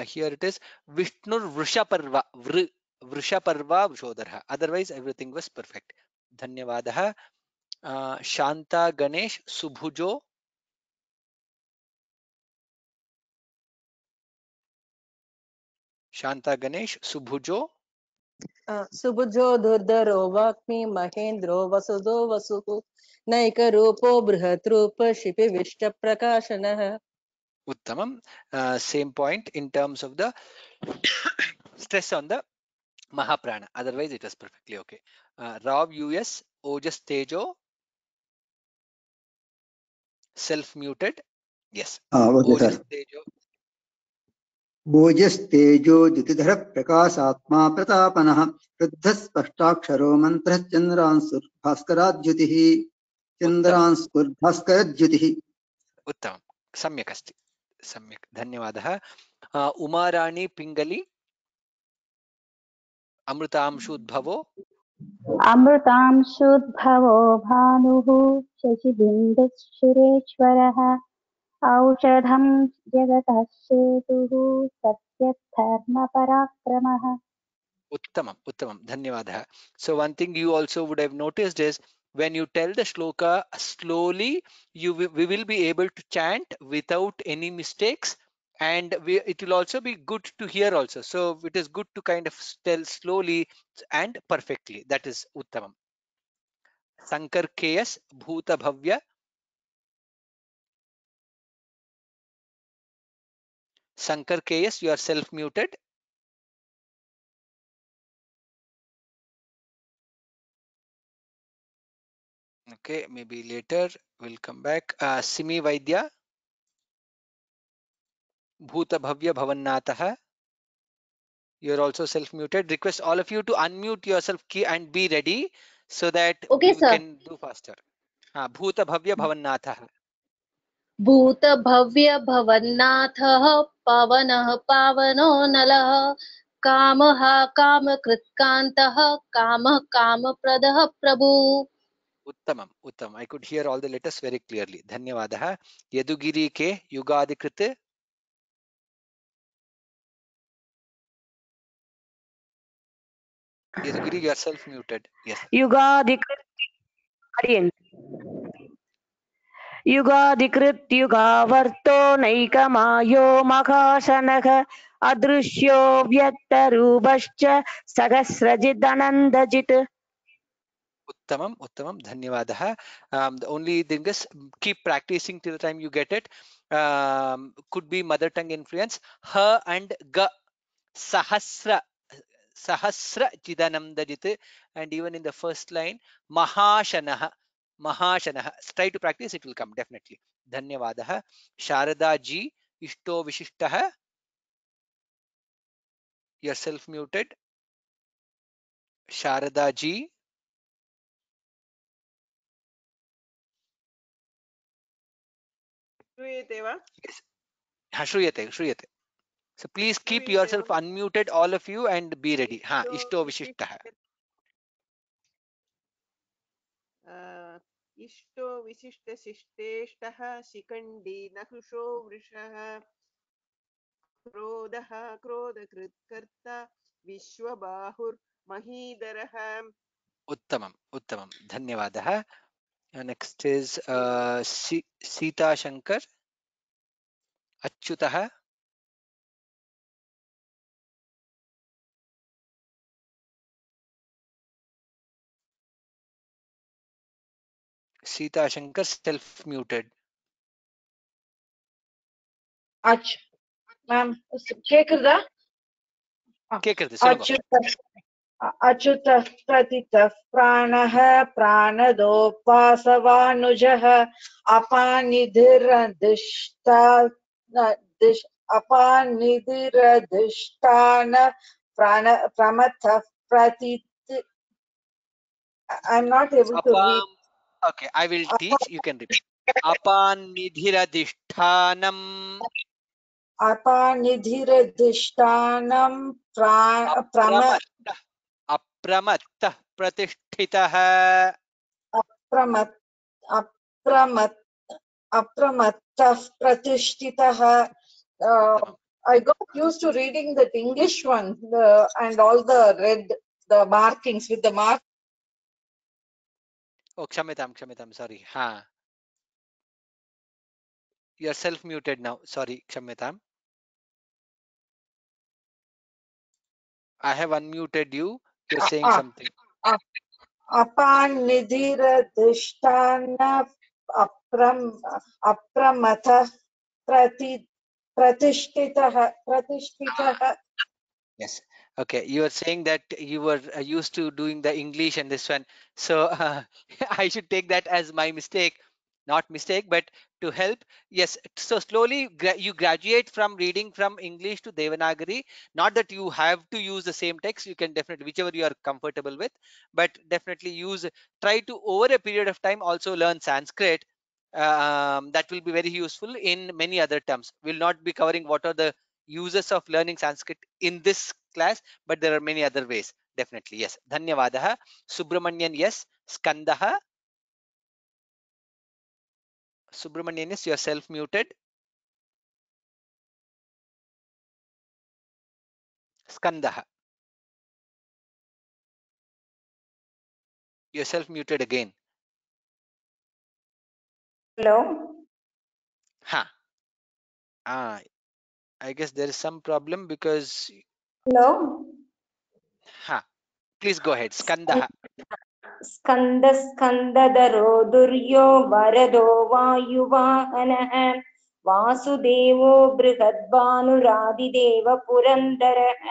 Speaker 1: Here it is. Vishnur Vrushaparva. Vrushaparva Vrishodharha. Otherwise, everything was perfect. Dhanyavadaha. Shanta Ganesh Subhujo. Shanta Ganesh Subhujo.
Speaker 20: सुभुजो दुर्धरो वाग्मी महेन्द्रो वसुदो वसुः नैकरूपो बृहद्रूप शिपिविष्ट प्रकाशनः
Speaker 1: Uttamam. Same point in terms of the stress on the Mahaprana. Otherwise, it was perfectly okay. Rav US Ojas Tejo. Self-muted. Yes.
Speaker 22: Okay,
Speaker 1: Ojas
Speaker 22: sir.
Speaker 1: Tejo.
Speaker 22: भोजस्तेजो द्युतिधर प्रकाशात्मा प्रतापनः वृद्धः स्पष्टाक्षरो मन्त्रः चन्द्रांशुर्भास्कराद्युतिः चन्द्रांशुर्भास्करद्युतिः
Speaker 1: उत्तमं सम्यक् अस्ति सम्यक् धन्यवादः उमाराणी पिङ्गली अमृतांशुद्भवो
Speaker 23: अमृतांशुद्भवो भानुः शशिबिम्बसुरेश्वरः औषधं जगतः सेतुः सत्यधर्मपराक्रमः
Speaker 1: उत्तमं उत्तमं धन्यवादः. So one thing you also would have noticed is when you tell the shloka slowly, we will be able to chant without any mistakes, and it will also be good to hear also. So it is good to kind of tell slowly and perfectly. That is uttamam. Sankar KS Bhuta Bhavya. Sankar KS, you are self-muted. Okay, maybe later we'll come back. Simi Vaidya. Bhuta Bhavya Bhavannatah. You're also self-muted. Request all of you to unmute yourself key and be ready so that
Speaker 24: Okay,
Speaker 1: we
Speaker 24: sir.
Speaker 1: can do faster. Bhuta Bhavya Bhavannatah.
Speaker 24: भूतभव्य भवन्नाथः पवनः पावनो नलः कामः कामकृत्कान्तः कामः कामप्रदः प्रभु
Speaker 1: Uttamam, Uttamam. I could hear all the letters very clearly. Dhanyavadaha. Yadugiri K. Yugadikrit. Yadugiri, you are self-muted. Yes.
Speaker 25: युगाधिकृत्युगावर्तो नैकमायो मखाशनः अदृश्यो व्यक्तरूपश्च सहस्रजिदनन्दजित्.
Speaker 1: Uttamam, Uttamam, Dhanyavadaha. The only thing is keep practicing till the time you get it. Could be mother tongue influence. Ha and ga. Sahasra. Sahasra Chidanamdajit. And even in the first line, Mahashanaha. Mahashanaha. Try to practice, it will come definitely. Dhanyavadaha. Sharada Ji. Ishto Vishishtaha. You're self-muted. Sharada Ji.
Speaker 12: श्रूयते वा?
Speaker 1: Yes. श्रूयते श्रूयते. So please keep
Speaker 12: श्रूयते
Speaker 1: yourself
Speaker 12: वा?
Speaker 1: unmuted, all of you, and be ready.
Speaker 12: इष्टो
Speaker 1: Ishto
Speaker 12: विशिष्ट
Speaker 1: vishishtah.
Speaker 12: इष्टो विशिष्टशिष्टेष्टः Shikhandi नहुषो वृषः क्रोधः क्रोधकृत्कर्ता विश्वबाहुर्महीधरः.
Speaker 1: Uttamam, uttamam. Dhanyavadah. Next is Sita Shankar, Achyutah, Sita Shankar, self-muted.
Speaker 5: Ma'am கேக்குதா?
Speaker 1: கேக்குது, சொல்லுங்க.
Speaker 5: अच्युतः प्रतितः प्राणः प्राणदोपासवानुजः अपानिधिरधिष्ठान प्रमथः प्रतीत्. I'm not able to read.
Speaker 1: Okay, I will teach. You can repeat. Apanidhiradhishthanam.
Speaker 5: अपानिधिरधिष्ठानं
Speaker 1: अप्रमत्तः प्रतिष्ठितः.
Speaker 5: अप्रमत्तः प्रतिष्ठितः. I got used to reading that English one and all the markings with the mark.
Speaker 1: Oh, क्षम्यतां, sorry. You are self-muted now. Sorry, क्षम्यतां. I have unmuted you. You're saying something.
Speaker 5: अपानिधिरधिष्ठान अप्रमथः प्रतिष्ठितः.
Speaker 1: Yes. Okay. You are saying that you were used to doing the English and this one. So I should take that as my mistake. Not mistake, but to help. Yes. So slowly you graduate from reading from English to Devanagari. Not that you have to use the same text. You can definitely, whichever you are comfortable with, but definitely try to over a period of time also learn Sanskrit. That will be very useful in many other terms. We'll not be covering what are the uses of learning Sanskrit in this class, but there are many other ways. Definitely. Yes. Dhanyavadah. Subramanian, yes. Skandaha. Subramanian, yes, you are self-muted. Skandaha. You're self-muted again.
Speaker 5: Hello.
Speaker 1: I guess there is some problem because.
Speaker 5: Hello.
Speaker 1: Please go ahead. Skandaha.
Speaker 3: स्कन्दधरो दुर्यो वरदो वायुवाहनः वासुदेवो बृहद्भानुरादिदेव पुरन्दरः.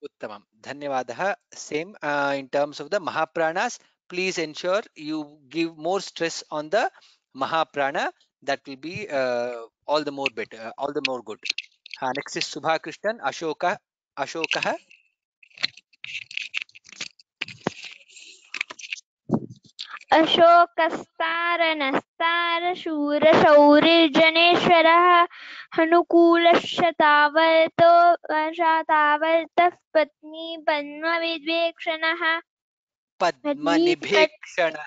Speaker 1: Uttamam. Dhanyavadah. Same in terms of the Mahapranas. Please ensure you give more stress on the Mahaprana. That will be all the more better, all the more good. Next is Subha Krishnan, Ashokah.
Speaker 4: अशोकस्तारनस्तारशूरशौर्यजनेश्वरः हनुकूलशतावर्तो शतावर्तः पत्नी पद्मविभीषणः पद्मविभीषणः.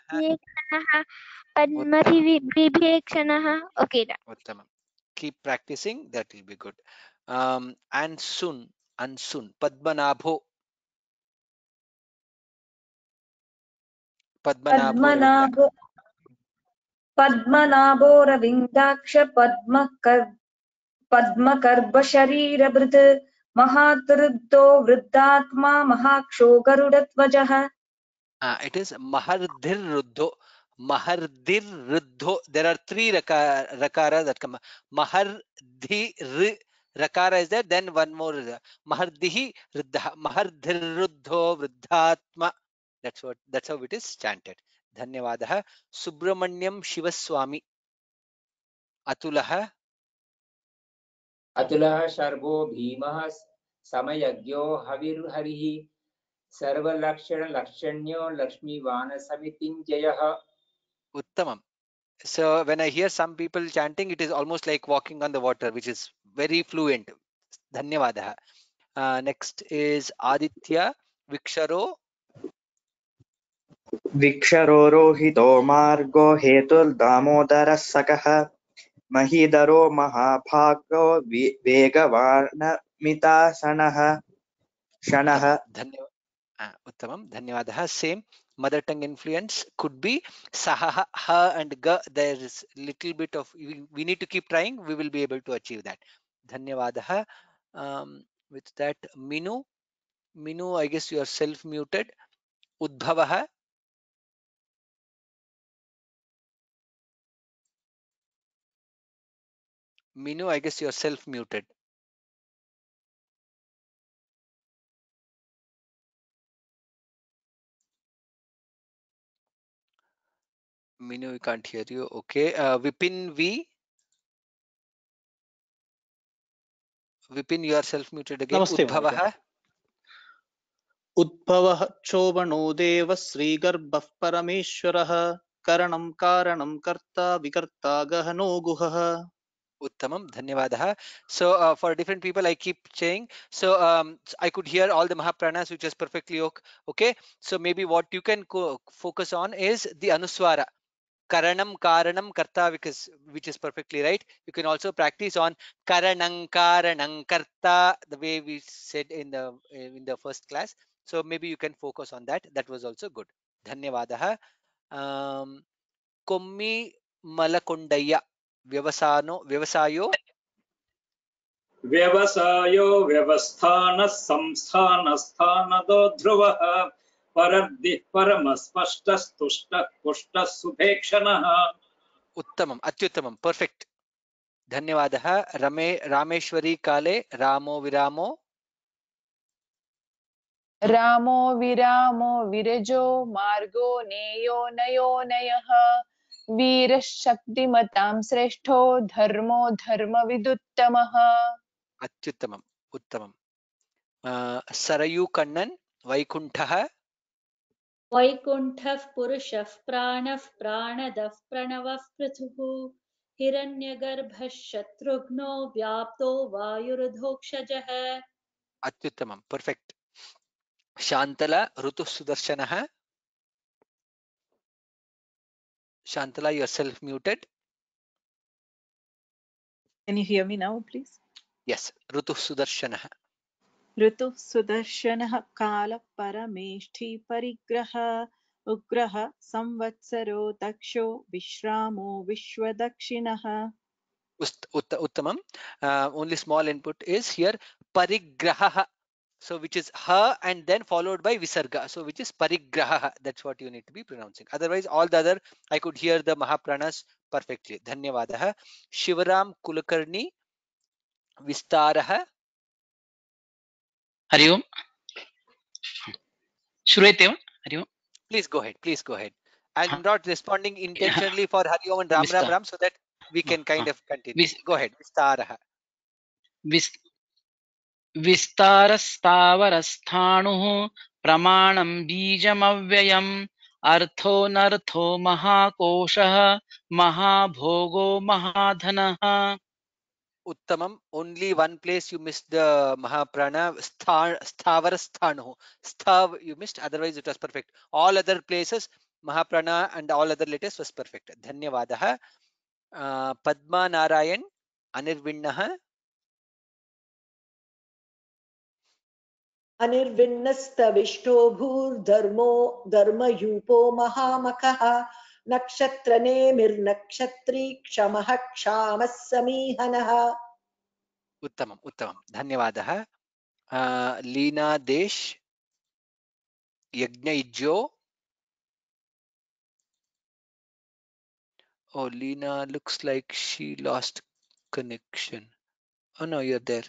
Speaker 4: Okay.
Speaker 1: Uttamam. Keep practicing. That will be good. Ansun. Padmanabho.
Speaker 3: पद्मनाभो रविन्दाक्ष पद्मकर्बशरीरभृत् महातृद्धो वृद्धात्मा महाक्षो गरुडध्वजः.
Speaker 1: It is Mahardhirruddho. There are three rakara that come. Mahardhir rakara is there. Then one more. Mahardhihi Riddha. Mahardhirruddho Vriddhatma. That's how it is chanted. Dhanyavadah. Subramanyam Shivaswami. Atulaha.
Speaker 6: अतुलः शर्वो भीमः समयज्ञो हविर्हरिः सर्वलक्षणलक्षण्यो लक्ष्मीवानसमितिञ्जयः.
Speaker 1: Uttamam. So when I hear some people chanting, it is almost like walking on the water, which is very fluent. Dhanyavadah. Next is Aditya Viksharo.
Speaker 7: विक्षरोरोहितो मार्गो हेतुर्दामोदरः सकः महीधरो महाभागो वेगवानमितासनः शनः
Speaker 1: Uttamam. Dhanyavadah. Same mother tongue influence could be saha, ha, and ga. There is little bit of, we need to keep trying. We will be able to achieve that. Dhanyavadah. With that, Minu. Minu, I guess you are self-muted. Udbhavaha. Minu, I guess you are self-muted. Minu, we can't hear you. Okay. Vipin V. Vipin, you are self-muted again.
Speaker 8: Namaste,
Speaker 1: Udbhavaha.
Speaker 8: उद्भवः क्षोभणो देवः श्रीगर्भः परमेश्वरः करणं कारणं कर्ता विकर्ता गहनो गुहः.
Speaker 1: Uttamam, dhanyavadah. So for different people, I keep saying. So I could hear all the Mahapranas, which is perfectly okay. So maybe what you can focus on is the Anuswara. Karanam, Karanam, Karta, which is perfectly right. You can also practice on Karanam, Karanam, Karta, the way we said in the first class. So maybe you can focus on that. That was also good. Dhanyavadah. Kommi Malakondaya. Vyavasayo.
Speaker 9: व्यवसायो व्यवस्थानः संस्थानस्थानदो ध्रुवः परद्दिः परमस्पष्टस्तुष्टः पुष्टः सुभेक्षणः.
Speaker 1: Uttamam, Atyuttamam, perfect. Dhanyavadah. Rameshwari Kale, Ramo Viramo.
Speaker 10: रामो विरामो विरजो मार्गो नेयो नयो नयः वीरशक्तिमतां श्रेष्ठो धर्मो धर्मविदुत्तमः.
Speaker 1: Atyuttamam, Uttamam. Sarayu Kannan, Vaikuntha.
Speaker 11: वैकुण्ठः पुरुषः प्राणः प्राणदः प्रणवः पृथुः हिरण्यगर्भः शत्रुघ्नो व्याप्तो वायुर्धोक्षजः.
Speaker 1: Atyuttamam, perfect. Shantala Rutu Sudarshanaha. Shantala, yourself muted.
Speaker 26: Can you hear me now, please?
Speaker 1: Yes, Rutu Sudarshanaha.
Speaker 26: ऋतुः सुदर्शनः कालः परमेष्ठी परिग्रहः उग्रः संवत्सरो दक्षो विश्रामो विश्वदक्षिणः.
Speaker 1: Uttamam. Only small input is here Parigraha. So which is ha and then followed by visarga. So which is Parigraha. That's what you need to be pronouncing. Otherwise, all the other, I could hear the Mahapranas perfectly. Dhanyavadah. Shivaram Kulkarni. Vistaraha.
Speaker 27: Hari ओम श्रूयते वा हरि ओम
Speaker 1: Please go ahead. Please go ahead. I'm not responding intentionally for Hari Om and Ram Ram Ram so that we can kind of continue. Go ahead. Vistaraha.
Speaker 27: विस्तारस्तावरस्थाणुः प्रमाणं बीजमव्ययम् अर्थो नर्थो महाकोशः महाभोगो महाधनः.
Speaker 1: Uttamam. Only one place you missed the Mahaprana. Sthavarasthanu. Sthav you missed. Otherwise it was perfect. All other places Mahaprana and all other letters was perfect. Dhanyavadah. Padma Narayan. Anirvinnaha.
Speaker 28: अनिर्विण्णस्तविष्टो भूर्धर्मो धर्मयूपो महामखः नक्षत्रनेमिर्नक्षत्री क्षमः क्षामः समीहनः.
Speaker 1: Uttamam. Uttamam. Dhanyavadah. Leena Desh. Yajna Ijjo. Oh, Leena looks like she lost connection. Oh no, you're there.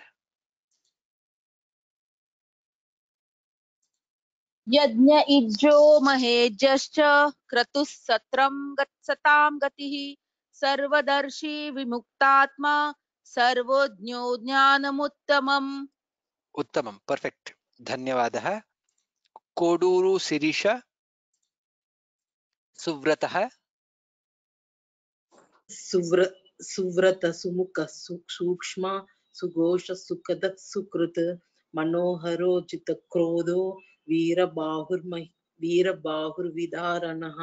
Speaker 29: यज्ञ इज्जो महेजश्च क्रतुः सत्रं गत्सतां गतिः सर्वदर्शी विमुक्तात्मा सर्वज्ञो ज्ञानमुत्तमम्.
Speaker 1: Uttamam. Perfect. Dhanyavadah. Koduru Sirisha. Suvratah.
Speaker 2: सुव्रत सुमुख सूक्ष्म सुघोष सुखद सुकृत मनोहरो चित्तक्रोधो वीरबाहुर्विदारणः.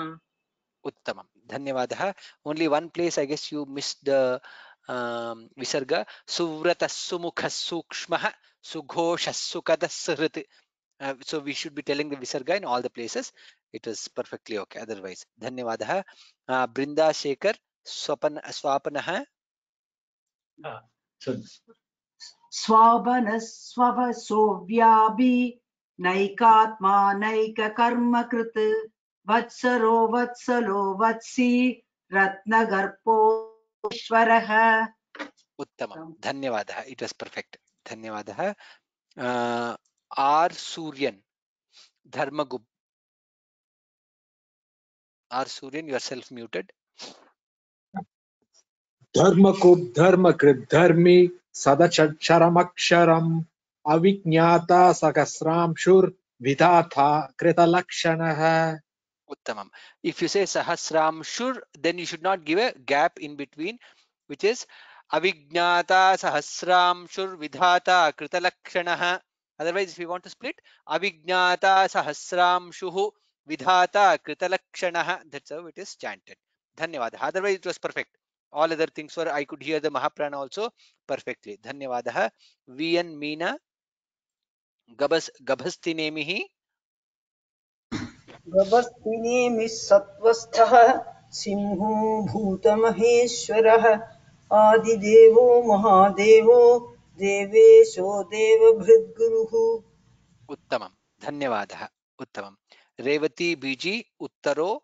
Speaker 1: Uttamam. Dhanyavadah. Only one place I guess you missed the visarga. Suvrata sumukha sukshmaha sughosha sukada srit. So we should be telling the visarga in all the places. It was perfectly okay. Otherwise, dhanyavadah. Brinda Shekhar swapanaha.
Speaker 13: स्वाभन स्वभ सोव्याभि नैकात्मा नैककर्मकृत् वत्सरो वत्सलो वत्सी रत्नगर्भोश्वरः.
Speaker 1: Uttamam. Dhanyavadah. It was perfect. Dhanyavadah. R. Suryan. Dharmagub. R. Suryan, you are self-muted.
Speaker 14: Dharmakub dharmakrit dharmi sadacharamaksharam avignata sakasramshur vidhatha kritalakshanaha.
Speaker 1: Uttamam. If you say Sahasramshur, then you should not give a gap in between, which is Avignata Sahasramshur Vidhata Kritalakshanaha. Otherwise, if you want to split, Avignata Sahasramshuhu Vidhata Kritalakshanaha. That's how it is chanted. Dhanyavadah. Otherwise, it was perfect. All other things were, I could hear the Mahaprana also perfectly. Dhanyavadah. VN Meena Gabhastinemihi.
Speaker 15: गभस्तिनेमिः सत्त्वस्थः सिंहो भूतमहेश्वरः आदिदेवो महादेवो देवेशो देवभृद्गुरुः.
Speaker 1: Uttamam. Dhanyavadah. Uttamam. Revati Biji Uttaro.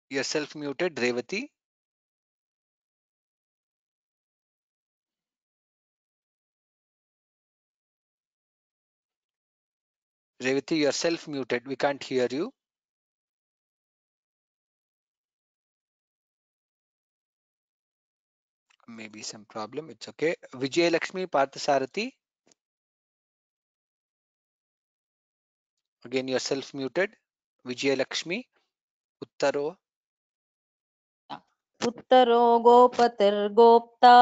Speaker 1: You're self-muted, Revati. Revati, you're self-muted. We can't hear you. Maybe some problem. It's okay. Vijay Lakshmi Parthasarathi. Again, you're self-muted. Vijay Lakshmi. Uttaro.
Speaker 29: उत्तरो गोपतिर्गोप्ता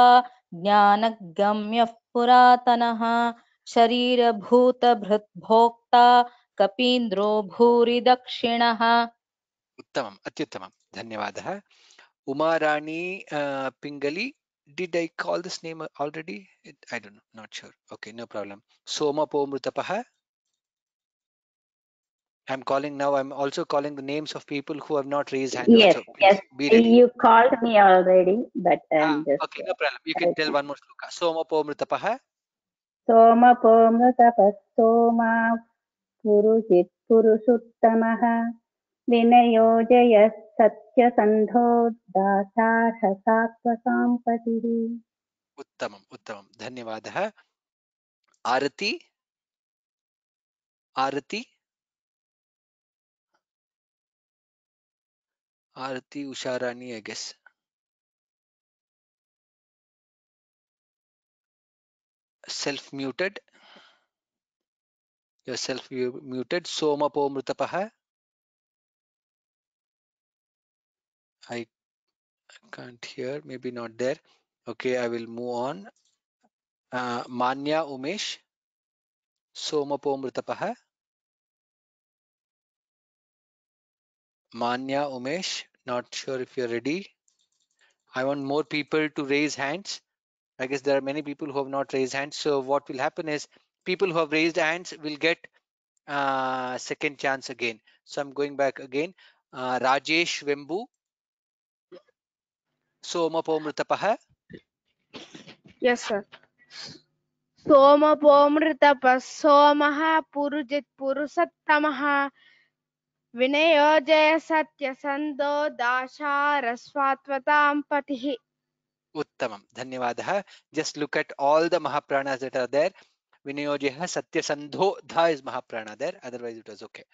Speaker 29: ज्ञानगम्यः पुरातनः शरीरभूतभृद्भोक्ता कपीन्द्रो भूरि दक्षिणः.
Speaker 1: Uttamam. Atyuttamam. Dhanyavadah. Uma Rani Pingali. Did I call this name already? I don't know. Not sure. Okay, no problem. Soma Pomrutapaha. I'm calling now. I'm also calling the names of people who have not raised hand
Speaker 23: Yes,
Speaker 1: also. Please
Speaker 23: yes.
Speaker 1: be ready.
Speaker 23: You called me already, but just
Speaker 1: Okay, no problem. You can tell one more shloka. Soma Pomrutapaha.
Speaker 23: सोमपोमृतपः सोमा पुरुषित् पुरुषोत्तमः विनयोजयः सत्यसन्धो दासार्ह सात्वसाम्पतिः.
Speaker 1: Uttamam. Uttamam. Dhanyavadah. Arati. Arati. Arati Usharani, I guess. Self-muted. You're self-muted. Soma Pomrutapaha. I can't hear. Maybe not there. Okay, I will move on. Manya Umesh. Soma Pomrutapaha. Manya Umesh. Not sure if you're ready. I want more people to raise hands. I guess there are many people who have not raised hands. So what will happen is people who have raised hands will get second chance again. So I'm going back again. Rajesh Vembu. Soma Pomrutapaha.
Speaker 16: Yes, sir. सोमपोमृतपः सोमः Purujit पुरुषोत्तमः विनयोजय सत्यसन्धो दाशारस्वात्वतां पतिः.
Speaker 1: Uttamam. Dhanyavadah. Just look at all the Mahapranas that are there. Vinayojeha Satyasandho Dha is Mahaprana there. Otherwise it was okay.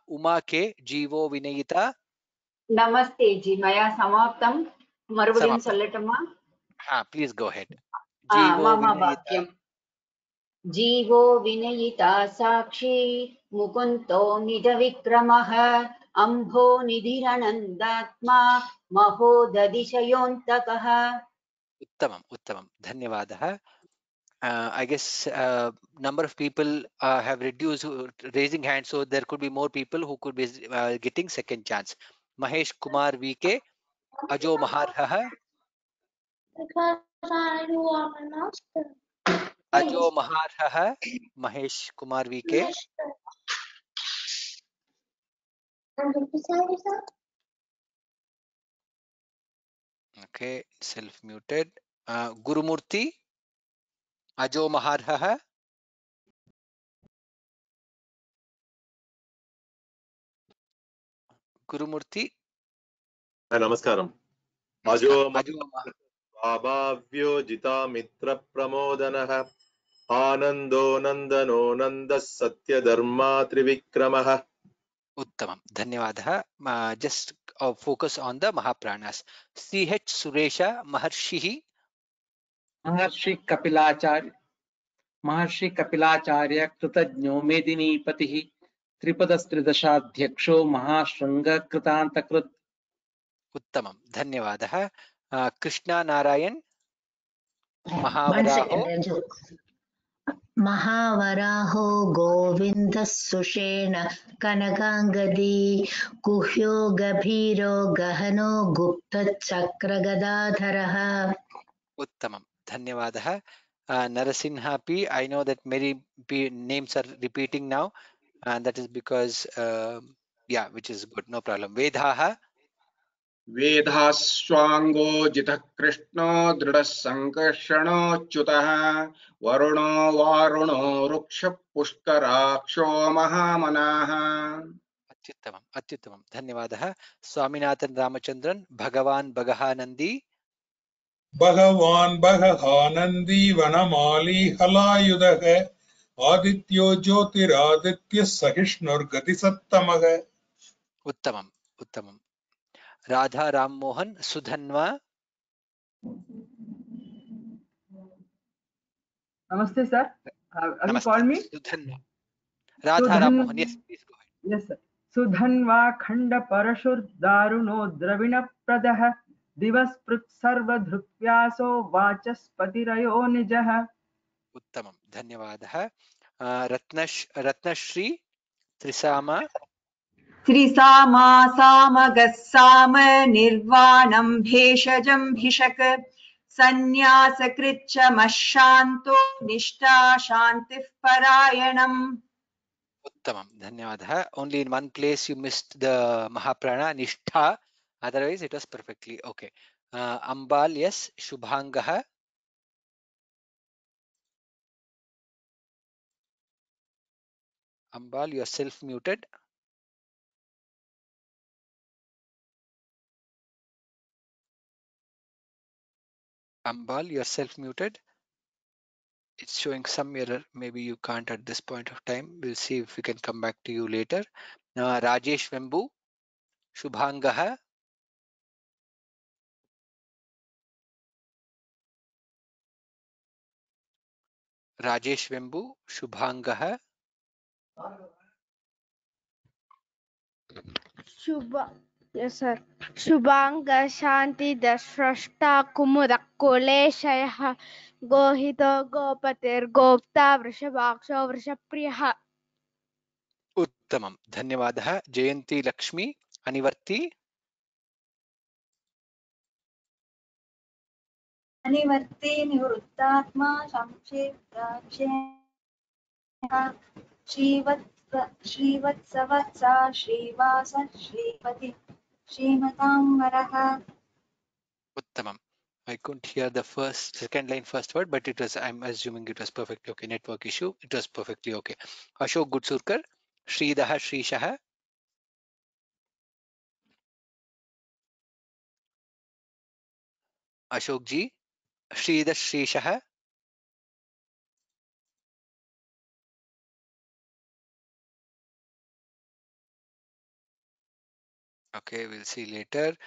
Speaker 1: Uma K. Jivo Vinayita.
Speaker 17: नमस्ते जी मया समाप्तं मरुपडियुम
Speaker 1: Samaptam.
Speaker 17: सोल्लटुमा
Speaker 1: Please go ahead. Jivo
Speaker 17: मम
Speaker 1: Vinayita.
Speaker 17: वाक्यं जीवो विनयिता साक्षी मुकुन्दो निजविक्रमः अम्भो निधिरनन्दात्मा महोदधिशयोऽन्तकः।
Speaker 1: उत्तमम् उत्तमम् धन्यवादः. I guess number of people have reduced raising hands, so there could be more people who could be getting second chance. Mahesh Kumar VK, Ajo Maharha, Ajo Maharha, Mahesh Kumar VK. Okay, self-muted. Gurumurthy, Ajo Maharha. Gurumurthy.
Speaker 5: नमस्कारम् अजो भाव्योजिता मित्र प्रमोदनः आनंदो नंदनो नंदः सत्यधर्मा त्रिविक्रमः.
Speaker 1: Uttamam. Dhanyavadah. Just focus on the Mahapranas. CH Suresha Maharshihi.
Speaker 12: महर्षि कपिलाचार्य कृतज्ञो मेदिनीपतिः त्रिपदस्त्रिदशाध्यक्षो महाशृंग कृतान्तकृत्.
Speaker 1: उत्तमम. धन्यवादः. कृष्णा नारायण महावराहो.
Speaker 18: महावराहो गोविन्दः सुषेण कनकाङ्गदी गुह्यो गभीरो गहनो गुप्तचक्रगदाधरः.
Speaker 1: उत्तमम. धन्यवादः. Narasimha P. I know that many names are repeating now, and that is because yeah, which is good, no problem. Vedhaha.
Speaker 6: वेधाश्वाङ्गो जितः कृष्णो दृढः सङ्कर्षणोच्युतः वरुणो वारुणो वृक्षः पुष्कराक्षो महामनाः.
Speaker 1: अत्युत्तमम् अत्युत्तमम्. धन्यवादः. स्वामीनाथन रामचंद्रन भगवान बगहानंदी.
Speaker 14: भगवान बगहानंदी वनमाली हलायुधः आदित्यो ज्योतिरादित्य सहिष्णुर्गतिसत्तमः.
Speaker 1: उत्तमम् उत्तमम्. Radha Ram Mohan Sudhanva.
Speaker 19: Namaste, sir. Have you called me?
Speaker 1: Sudhanva. Radha Ram Mohan. Yes, please go ahead.
Speaker 19: Yes, sir. Sudhanva khanda parashur daruno dravina pradah divasprut sarva dhrupyaso vachaspatirayo nijah.
Speaker 1: उत्तमं. धन्यवादः. रत्नश्री त्रिसामा.
Speaker 13: त्रिसामा सामगः साम निर्वाणं भेषजं भिषक सन्न्यासकृच्च मशान्तो निष्ठा शान्तिः परायणम्.
Speaker 1: उत्तमं. धन्यवादः. Only in one place you missed the Mahaprana Nishtha. Otherwise it was perfectly okay. Ambal, yes. Shubhangah. Ambal, you are self-muted. Ambal, you are self-muted. It's showing some error. Maybe you can't at this point of time. We'll see if we can come back to you later. Rajesh Vembu. Shubhangah. Rajesh Vembu. Shubhangah.
Speaker 16: Shubha. Yes, sir. Shubhanga Shanti Dashrashta Kumudak Kuleshaya Gohito Gopatir Gopta Vrishabhaksho Vrishapriyaha.
Speaker 1: उत्तमं. धन्यवादः. जयंती Lakshmi अनिवर्ती.
Speaker 3: अनिवर्ते निवृत्तात्मा श्रीवत्सवत्सा Shrivas Shripati श्रीमतांबरः.
Speaker 1: उत्तमम. I couldn't hear the second line first word, but it was, I'm assuming it was perfectly okay. Network issue. It was perfectly okay. Ashok Gutsurkar. Shridah Shrishah. Ashok ji. Shridah Shrishah. Okay, we'll see later.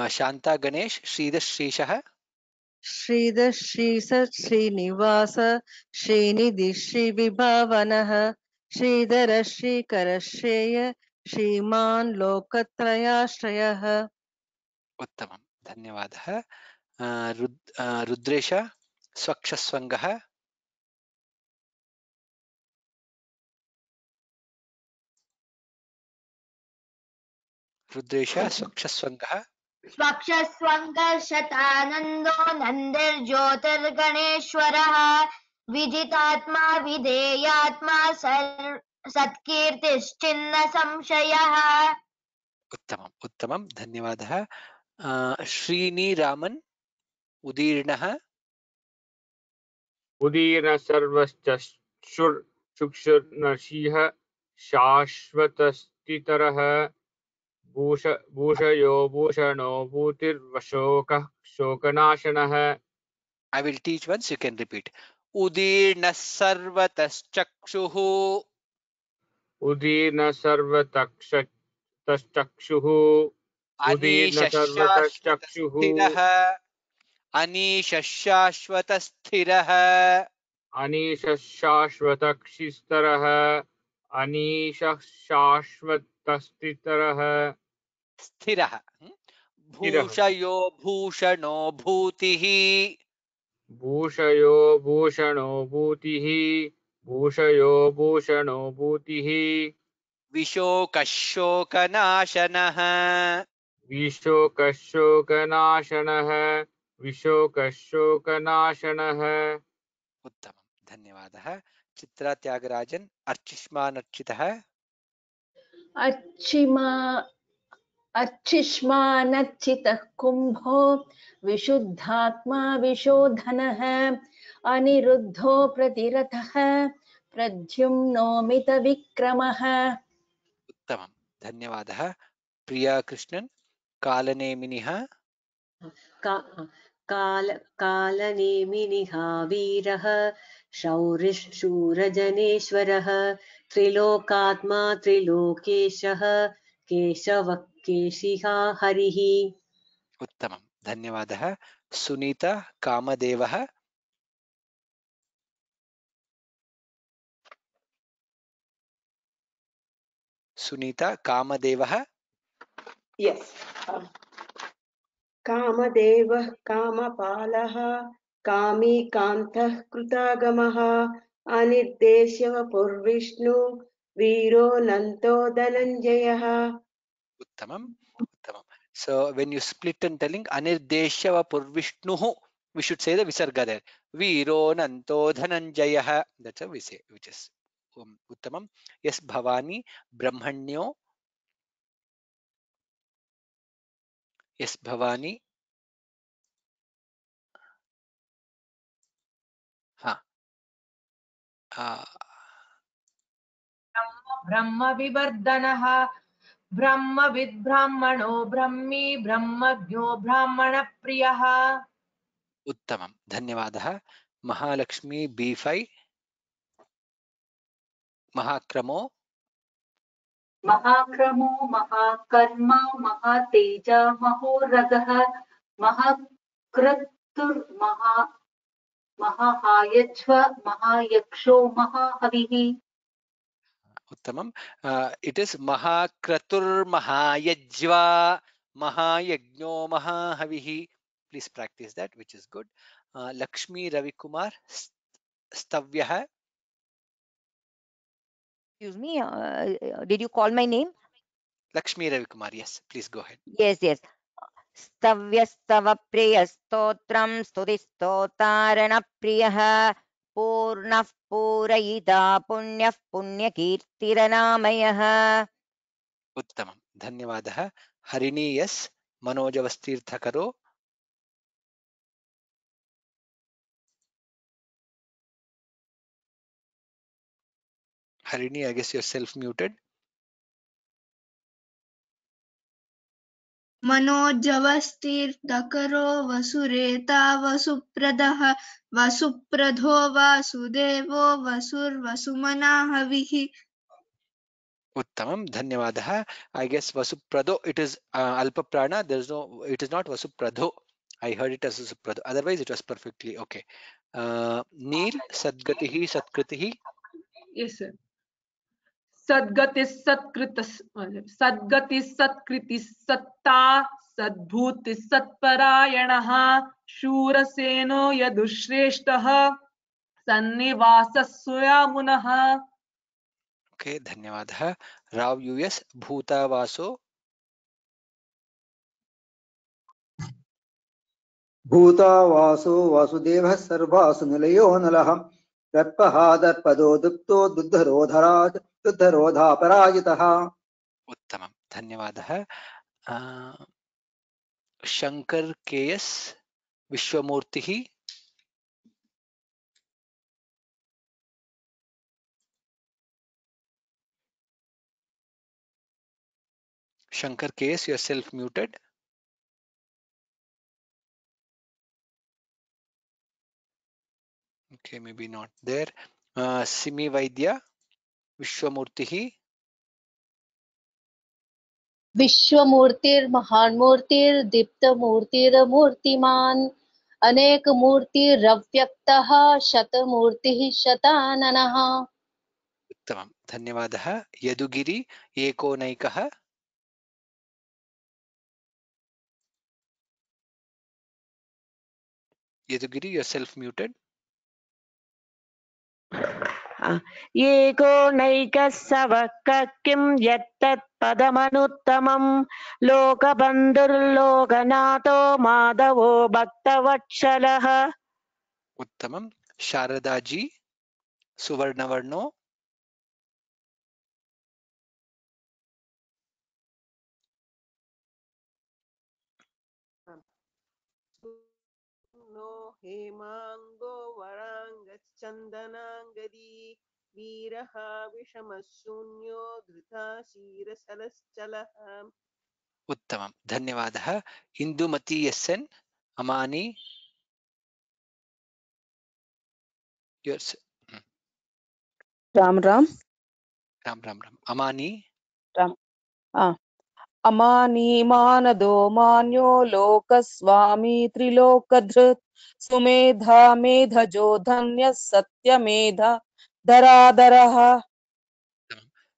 Speaker 1: Shanta Ganesh. Shridah Shrishah.
Speaker 20: Sridhar श्रीस श्रीनिवास श्रीनिधि श्रीविभावनः श्रीधर श्रीकर श्रेय श्रीमान् लोकत्रयाश्रयः।
Speaker 1: उत्तमं, धन्यवादः। रुद्रेश स्वक्षस्वङ्गः। रुद्रेश स्वक्षस्वङ्गः।
Speaker 4: स्वक्षस्वङ्गर्षतानन्दो नन्दिर्ज्योतिर्गणेश्वरः विजितात्मा विधेयात्मा सत्कीर्तिश्चिन्न संशयः।
Speaker 1: उत्तमम् उत्तमं, धन्यवादः। श्रीनिरामन् उदीर्णः।
Speaker 7: उदीर्ण सर्वश्चक्षुर्नशिः शाश्वतस्थितरः भूषयो भूषणो भूतिर्वशोकः शोकनाशनः।
Speaker 1: I will teach once, you can repeat. उदीर्णः सर्वतश्चक्षुः।
Speaker 7: उदीर्ण सर्वतश्चक्षुः उदीर्ण सर्वतश्चक्षुः
Speaker 1: अनीशश्शाश्वतस्थिरः। अनीशश्शाश्वतस्थिरः।
Speaker 7: अनीशशाश्वतस्थिरः अनीशशाश्वतस्थिरः
Speaker 1: स्थिरः। भूषयो भूषणो भूतिः।
Speaker 7: भूषयो भूषणो भूतिः भूषयो भूषणो भूतिः
Speaker 1: विशोकशोकनाशनः।
Speaker 7: विशोकशोकनाशनः विशोकशोकनाशनः।
Speaker 1: उत्तमं, धन्यवादः। चित्रा त्यागराजन् अर्चिष्मानर्चितः।
Speaker 11: अर्चिष्मानच्चितः कुम्भो विशुद्धात्मा विशोधनः अनिरुद्धो प्रतिरथः प्रद्युम्नोमितविक्रमः।
Speaker 1: उत्तमं, धन्यवादः। प्रिया कृष्णन् कालनेमिनिः।
Speaker 8: कालनेमिनिः वीरः शूरजनेश्वरः त्रिलोकात्मा त्रिलोकेशः केशवः केशिः हरिः।
Speaker 1: उत्तमं, धन्यवादः। सुनीता कामदेवः। सुनीता कामदेवः।
Speaker 9: Yes. कामदेवः कामपालः कामी कान्तः कृतागमः अनिर्देश्यवपुर्विष्णु वीरोऽनन्तो धनञ्जयः.
Speaker 1: उत्तमम् उत्तमं. So when you split and telling anirdeshya purvishnuhu, we should say the visarga there. Veero nanto dhananjayah. That's how we say, which is uttamam. Yes, Bhavani Brahmanyo. Yes, Bhavani.
Speaker 13: ब्रह्मविवर्धनः ब्रह्मविद् ब्राह्मणो ब्रह्मी ब्रह्मज्ञो ब्राह्मणप्रियः.
Speaker 1: उत्तमं, धन्यवादः. महालक्ष्मी B5 महाक्रमो
Speaker 29: महाक्रमो महाकर्म महातेज महोरगः महाक्रतुर्महा महाहायज्व महायक्षो महाहविः.
Speaker 1: उत्तमं. It is Mahakratur Mahayajva Mahayajno Mahahavihi. Please practice that, which is good. Lakshmi Ravikumar Stavyaha.
Speaker 10: Excuse me, did you call my name?
Speaker 1: Lakshmi Ravikumar, yes, please go ahead.
Speaker 10: Yes, yes. स्तव्यस्तव प्रियस्तोत्रं स्तुतिस्तोतारणप्रियः पूर्णः पूरयिता पुण्यः पुण्यकीर्तिरनामयः.
Speaker 1: उत्तमं, धन्यवादः. हरिणी यस् मनोजवस्तीर्थकरो. Harini, I guess you're self-muted.
Speaker 16: मनोजवस्तीर्थकरो वसुरेता वसुप्रदः वसुप्रधो वासुदेवो वसुर्वसुमना हविः.
Speaker 1: Uttamam, dhanyavadah. I guess Vasuprado, it is Alpa Prana. There's no, it is not Vasupradho. I heard it as Vasupradho. Otherwise, it was perfectly okay. Neel, Sadgatihi, Satkritihi.
Speaker 19: Yes, sir.
Speaker 13: सद्गति सत्कृति सत्ता सद्भूति सत्परायणः शूरसेनो यदुश्रेष्ठः सन्निवासः सुयामुनः।
Speaker 1: Okay, धन्यवादः। Rao US भूतावासो
Speaker 2: भूतावासो वासुदेवः सर्वासु निलयो नलः दर्पः दर्पदो दुप्तो दुद्धरोधापराजितः।
Speaker 1: उत्तमं, धन्यवादः। Shankar KS विश्वमूर्तिः Shankar KS, you're self-muted. Okay, maybe not there. Simi Vaidya, Vishwamurtihi.
Speaker 15: विश्वमूर्तिर्महान्मूर्तिर्दीप्तमूर्तिर्मूर्तिमान् अनेकमूर्तिरव्यक्तः शतमूर्तिः शताननः।
Speaker 1: उत्तमं, धन्यवादः। यदुगिरि एकोनैकः। Yadugiri, you're self-muted.
Speaker 21: एको नैकः सवः किं यत्तत् पदमनुत्तमं लोकबन्धुर्लोकनाथो माधवो भक्तवत्सलः।
Speaker 1: उत्तमं। शारदाजी सुवर्णवर्णो।
Speaker 8: नो हेमांगो वरांगचंदनांगदी वीरः विषमशून्यो धृता शीरसलश्चलः।
Speaker 1: उत्तमं, धन्यवादः। इंदुमती एसएन अमानी। Yours.
Speaker 22: राम राम
Speaker 1: राम राम राम। अमानी।
Speaker 22: राम अमानी मानदो मान्यो लोकस्वामी त्रिलोकधृत् सुमेधा मेधजो धन्यः सत्यमेधा धराधरः।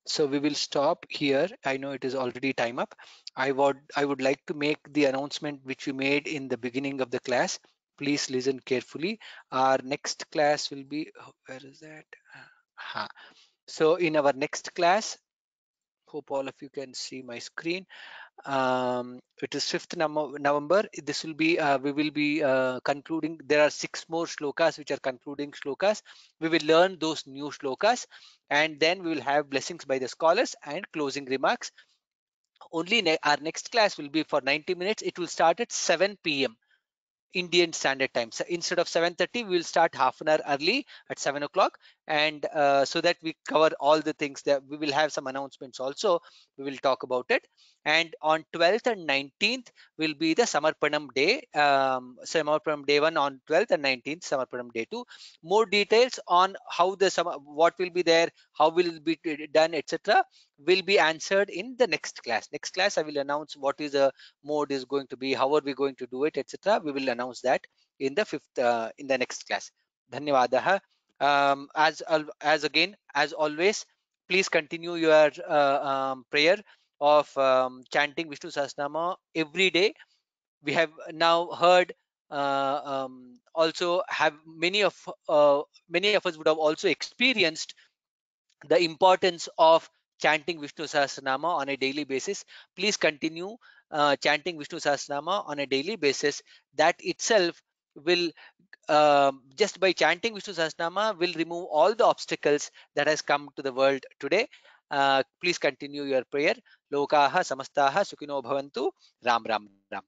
Speaker 1: So we will stop here. I know it is already time up. I would like to make the announcement which we made in the beginning of the class. Please listen carefully. Our next class will be, where is that? So in our next class, hope all of you can see my screen. It is 5th November. This will be we will be concluding. There are 6 more shlokas which are concluding shlokas. We will learn those new shlokas, and then we will have blessings by the scholars and closing remarks. Only our next class will be for 90 minutes. It will start at 7 p.m. Indian Standard Time. So instead of 7:30, we will start half an hour early at 7 o'clock, and so that we cover all the things. That we will have some announcements also. We will talk about it. And on 12th and 19th will be the Samarpanam day. Samarpanam day 1 on 12th and 19th, Samarpanam day 2. More details on how what will be there, how will it be done, etc. will be answered in the next class. Next class, I will announce what is the mode is going to be, how are we going to do it, etc. We will announce that in the in the next class. Dhanyavadah. As again, as always, please continue your prayer of chanting Vishnu Sahasranama every day. We have now heard also have many of us would have also experienced the importance of chanting Vishnu Sahasranama on a daily basis. Please continue chanting Vishnu Sahasranama on a daily basis. That itself will just by chanting Vishnu Sahasranama will remove all the obstacles that has come to the world today. Please continue your prayer. Lokaha samastaha sukino bhavantu. Ram Ram Ram.